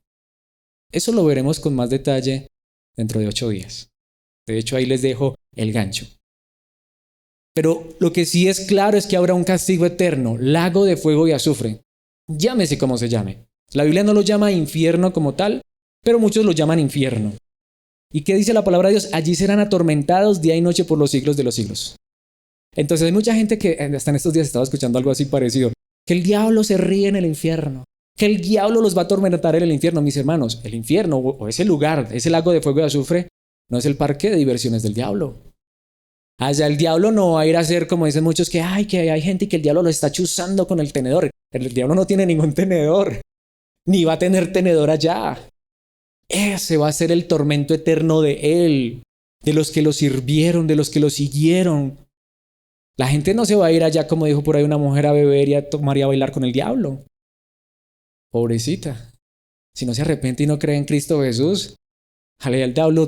Eso lo veremos con más detalle dentro de 8 días. De hecho, ahí les dejo el gancho. Pero lo que sí es claro es que habrá un castigo eterno, lago de fuego y azufre. Llámese como se llame. La Biblia no lo llama infierno como tal, pero muchos lo llaman infierno. ¿Y qué dice la palabra de Dios? Allí serán atormentados día y noche por los siglos de los siglos. Entonces hay mucha gente que hasta en estos días estaba escuchando algo así parecido. Que el diablo se ríe en el infierno. Que el diablo los va a atormentar en el infierno. Mis hermanos, el infierno o ese lugar, ese lago de fuego y azufre, no es el parque de diversiones del diablo. Allá el diablo no va a ir a hacer como dicen muchos que hay gente que el diablo lo está chuzando con el tenedor. El diablo no tiene ningún tenedor, ni va a tener tenedor allá. Ese va a ser el tormento eterno de él, de los que lo sirvieron, de los que lo siguieron. La gente no se va a ir allá, como dijo por ahí una mujer, a beber y a tomar y a bailar con el diablo. Pobrecita. Si no se arrepiente y no cree en Cristo Jesús, al diablo,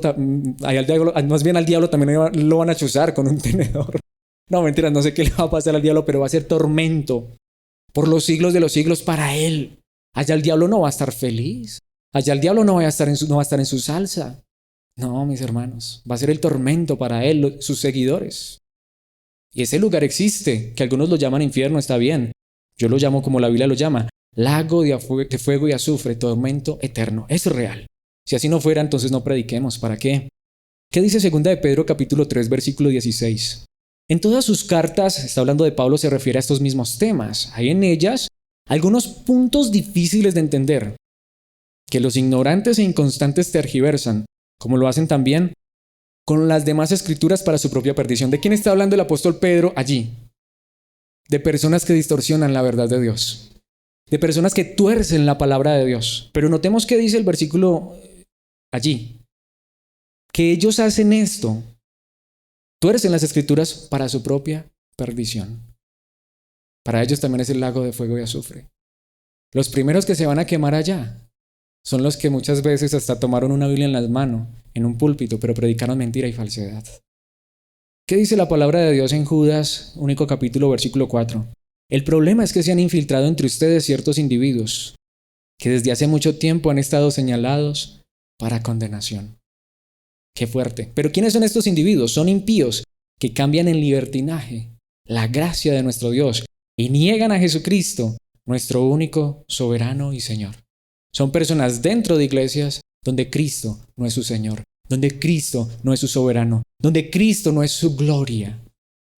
más bien al diablo también lo van a chuzar con un tenedor. No, mentiras, no sé qué le va a pasar al diablo, pero va a ser tormento por los siglos de los siglos para él. Allá el diablo no va a estar feliz. Allá el diablo no va a estar en su salsa. No, mis hermanos, va a ser el tormento para él, sus seguidores. Y ese lugar existe, que algunos lo llaman infierno, está bien. Yo lo llamo como la Biblia lo llama, lago de fuego y azufre, tormento eterno. Es real. Si así no fuera, entonces no prediquemos. ¿Para qué? ¿Qué dice 2 de Pedro capítulo 3, versículo 16? En todas sus cartas, está hablando de Pablo, se refiere a estos mismos temas. Hay en ellas algunos puntos difíciles de entender, que los ignorantes e inconstantes tergiversan, como lo hacen también con las demás escrituras para su propia perdición. ¿De quién está hablando el apóstol Pedro allí? De personas que distorsionan la verdad de Dios, de personas que tuercen la palabra de Dios. Pero notemos qué dice el versículo allí, que ellos hacen esto, tuercen las escrituras para su propia perdición. Para ellos también es el lago de fuego y azufre. Los primeros que se van a quemar allá son los que muchas veces hasta tomaron una Biblia en las manos, en un púlpito, pero predicaron mentira y falsedad. ¿Qué dice la palabra de Dios en Judas, único capítulo, versículo 4? El problema es que se han infiltrado entre ustedes ciertos individuos que desde hace mucho tiempo han estado señalados para condenación. Qué fuerte. Pero ¿quiénes son estos individuos? Son impíos que cambian en libertinaje la gracia de nuestro Dios y niegan a Jesucristo, nuestro único soberano y Señor. Son personas dentro de iglesias donde Cristo no es su Señor, donde Cristo no es su soberano, donde Cristo no es su gloria,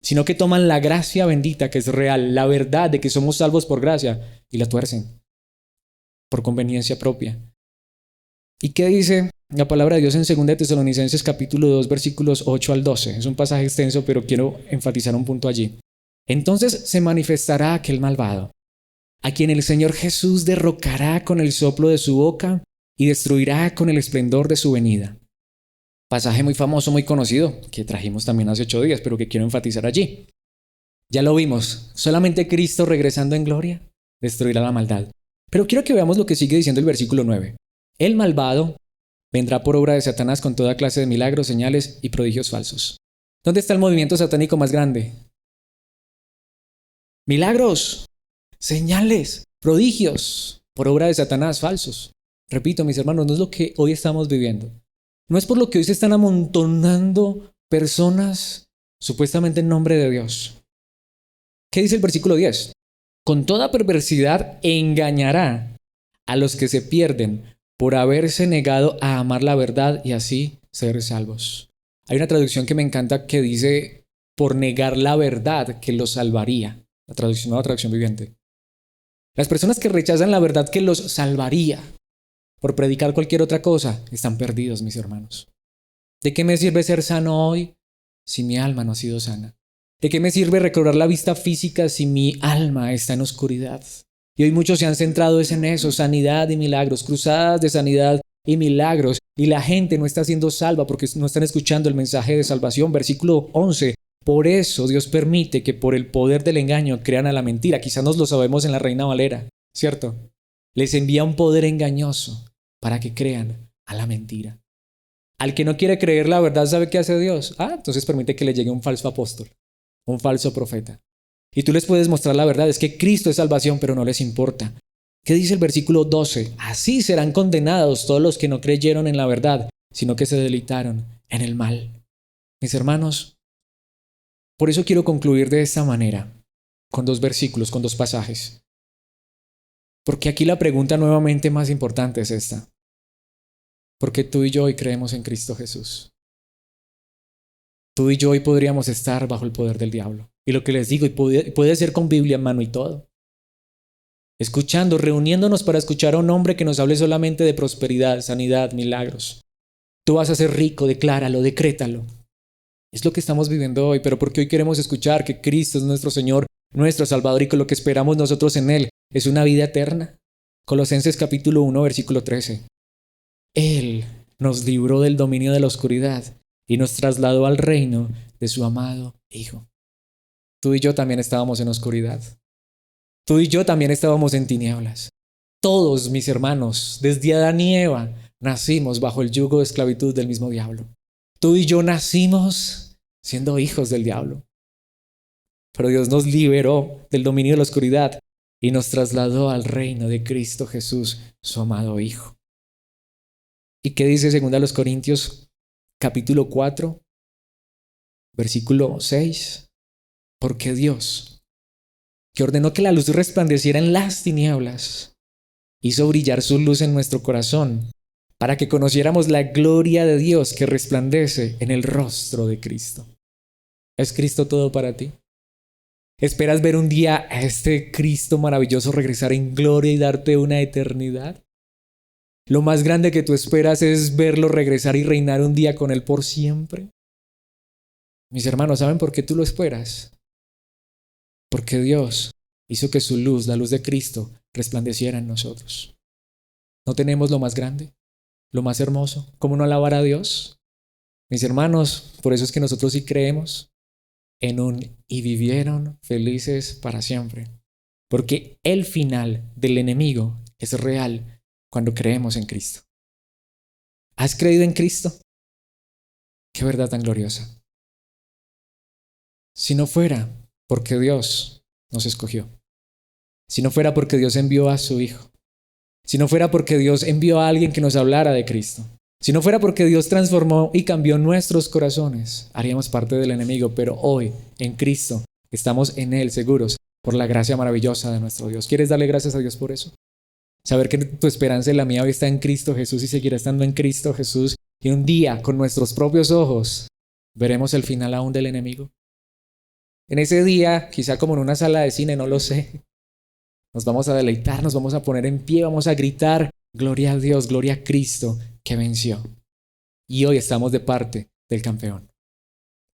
sino que toman la gracia bendita que es real, la verdad de que somos salvos por gracia y la tuercen por conveniencia propia. ¿Y qué dice la palabra de Dios en 2 de Tesalonicenses capítulo 2 versículos 8 al 12? Es un pasaje extenso, pero quiero enfatizar un punto allí. Entonces se manifestará aquel malvado, a quien el Señor Jesús derrocará con el soplo de su boca y destruirá con el esplendor de su venida. Pasaje muy famoso, muy conocido, que trajimos también hace 8 días, pero que quiero enfatizar allí. Ya lo vimos, solamente Cristo regresando en gloria destruirá la maldad. Pero quiero que veamos lo que sigue diciendo el versículo 9. El malvado vendrá por obra de Satanás con toda clase de milagros, señales y prodigios falsos. ¿Dónde está el movimiento satánico más grande? Milagros, señales, prodigios, por obra de Satanás falsos. Repito, mis hermanos, no es lo que hoy estamos viviendo. No es por lo que hoy se están amontonando personas supuestamente en nombre de Dios. ¿Qué dice el versículo 10? Con toda perversidad engañará a los que se pierden por haberse negado a amar la verdad y así ser salvos. Hay una traducción que me encanta que dice por negar la verdad que los salvaría. La traducción, nueva traducción viviente. Las personas que rechazan la verdad que los salvaría por predicar cualquier otra cosa están perdidos, mis hermanos. ¿De qué me sirve ser sano hoy si mi alma no ha sido sana? ¿De qué me sirve recobrar la vista física si mi alma está en oscuridad? Y hoy muchos se han centrado en eso, sanidad y milagros, cruzadas de sanidad y milagros. Y la gente no está siendo salva porque no están escuchando el mensaje de salvación. Versículo 11. Por eso Dios permite que por el poder del engaño crean a la mentira. Quizás nos lo sabemos en la Reina Valera, ¿cierto? Les envía un poder engañoso para que crean a la mentira. Al que no quiere creer la verdad, ¿sabe qué hace Dios? Entonces permite que le llegue un falso apóstol, un falso profeta. Y tú les puedes mostrar la verdad, es que Cristo es salvación, pero no les importa. ¿Qué dice el versículo 12? Así serán condenados todos los que no creyeron en la verdad, sino que se deleitaron en el mal. Mis hermanos, por eso quiero concluir de esta manera, con 2 versículos, con 2 pasajes. Porque aquí la pregunta nuevamente más importante es esta. ¿Por qué tú y yo hoy creemos en Cristo Jesús? Tú y yo hoy podríamos estar bajo el poder del diablo. Y lo que les digo, y puede ser con Biblia en mano y todo. Escuchando, reuniéndonos para escuchar a un hombre que nos hable solamente de prosperidad, sanidad, milagros. Tú vas a ser rico, decláralo, decrétalo. Es lo que estamos viviendo hoy, pero porque hoy queremos escuchar que Cristo es nuestro Señor, nuestro Salvador y que lo que esperamos nosotros en Él es una vida eterna. Colosenses capítulo 1, versículo 13. Él nos libró del dominio de la oscuridad y nos trasladó al reino de su amado Hijo. Tú y yo también estábamos en oscuridad. Tú y yo también estábamos en tinieblas. Todos, mis hermanos, desde Adán y Eva, nacimos bajo el yugo de esclavitud del mismo diablo. Tú y yo nacimos siendo hijos del diablo. Pero Dios nos liberó del dominio de la oscuridad y nos trasladó al reino de Cristo Jesús, su amado Hijo. ¿Y qué dice 2 Corintios capítulo 4, versículo 6? Porque Dios, que ordenó que la luz resplandeciera en las tinieblas, hizo brillar su luz en nuestro corazón para que conociéramos la gloria de Dios que resplandece en el rostro de Cristo. ¿Es Cristo todo para ti? ¿Esperas ver un día a este Cristo maravilloso regresar en gloria y darte una eternidad? Lo más grande que tú esperas es verlo regresar y reinar un día con Él por siempre. Mis hermanos, ¿saben por qué tú lo esperas? Porque Dios hizo que su luz, la luz de Cristo, resplandeciera en nosotros. ¿No tenemos lo más grande? ¿Lo más hermoso? ¿Cómo no alabar a Dios? Mis hermanos, por eso es que nosotros sí creemos en un y vivieron felices para siempre. Porque el final del enemigo es real cuando creemos en Cristo. ¿Has creído en Cristo? Qué verdad tan gloriosa. Si no fuera porque Dios nos escogió, si no fuera porque Dios envió a su Hijo, si no fuera porque Dios envió a alguien que nos hablara de Cristo, si no fuera porque Dios transformó y cambió nuestros corazones, haríamos parte del enemigo, pero hoy en Cristo estamos en Él seguros por la gracia maravillosa de nuestro Dios. ¿Quieres darle gracias a Dios por eso? Saber que tu esperanza y la mía hoy está en Cristo Jesús y seguirá estando en Cristo Jesús, y un día con nuestros propios ojos veremos el final aún del enemigo. En ese día, quizá como en una sala de cine, no lo sé, nos vamos a deleitar, nos vamos a poner en pie, vamos a gritar, gloria a Dios, gloria a Cristo que venció. Y hoy estamos de parte del campeón.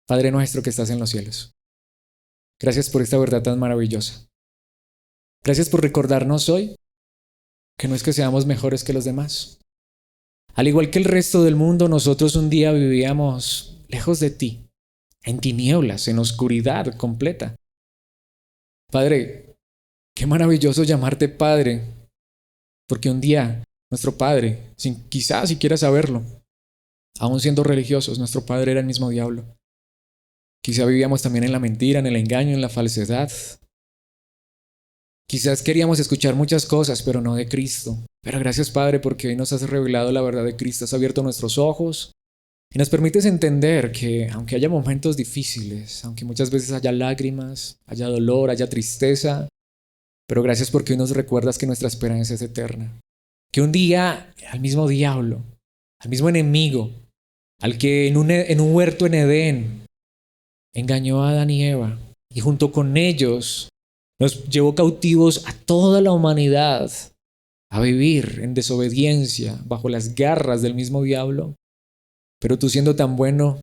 Padre nuestro que estás en los cielos, gracias por esta verdad tan maravillosa. Gracias por recordarnos hoy que no es que seamos mejores que los demás. Al igual que el resto del mundo, nosotros un día vivíamos lejos de ti, en tinieblas, en oscuridad completa. Padre, qué maravilloso llamarte Padre, porque un día nuestro Padre, sin quizás siquiera saberlo, aún siendo religiosos, nuestro Padre era el mismo diablo. Quizá vivíamos también en la mentira, en el engaño, en la falsedad. Quizás queríamos escuchar muchas cosas, pero no de Cristo. Pero gracias, Padre, porque hoy nos has revelado la verdad de Cristo, has abierto nuestros ojos y nos permites entender que aunque haya momentos difíciles, aunque muchas veces haya lágrimas, haya dolor, haya tristeza, pero gracias porque hoy nos recuerdas que nuestra esperanza es eterna. Que un día al mismo diablo, al mismo enemigo, al que en un huerto en Edén engañó a Adán y Eva y junto con ellos nos llevó cautivos a toda la humanidad a vivir en desobediencia bajo las garras del mismo diablo. Pero tú, siendo tan bueno,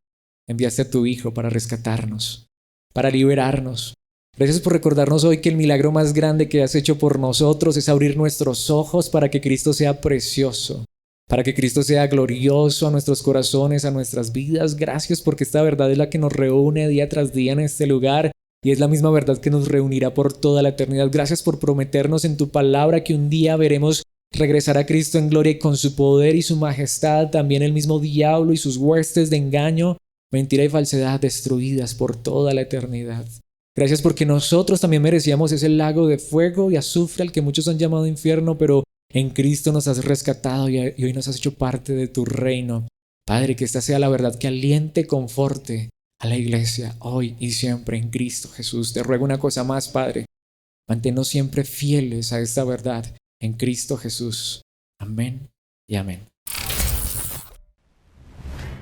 enviaste a tu Hijo para rescatarnos, para liberarnos. Gracias por recordarnos hoy que el milagro más grande que has hecho por nosotros es abrir nuestros ojos para que Cristo sea precioso, para que Cristo sea glorioso a nuestros corazones, a nuestras vidas. Gracias porque esta verdad es la que nos reúne día tras día en este lugar y es la misma verdad que nos reunirá por toda la eternidad. Gracias por prometernos en tu palabra que un día veremos regresar a Cristo en gloria y con su poder y su majestad, también el mismo diablo y sus huestes de engaño, mentira y falsedad destruidas por toda la eternidad. Gracias porque nosotros también merecíamos ese lago de fuego y azufre al que muchos han llamado infierno, pero en Cristo nos has rescatado y hoy nos has hecho parte de tu reino. Padre, que esta sea la verdad que aliente, conforte a la iglesia hoy y siempre en Cristo Jesús. Te ruego una cosa más, Padre. Manténnos siempre fieles a esta verdad en Cristo Jesús. Amén y amén.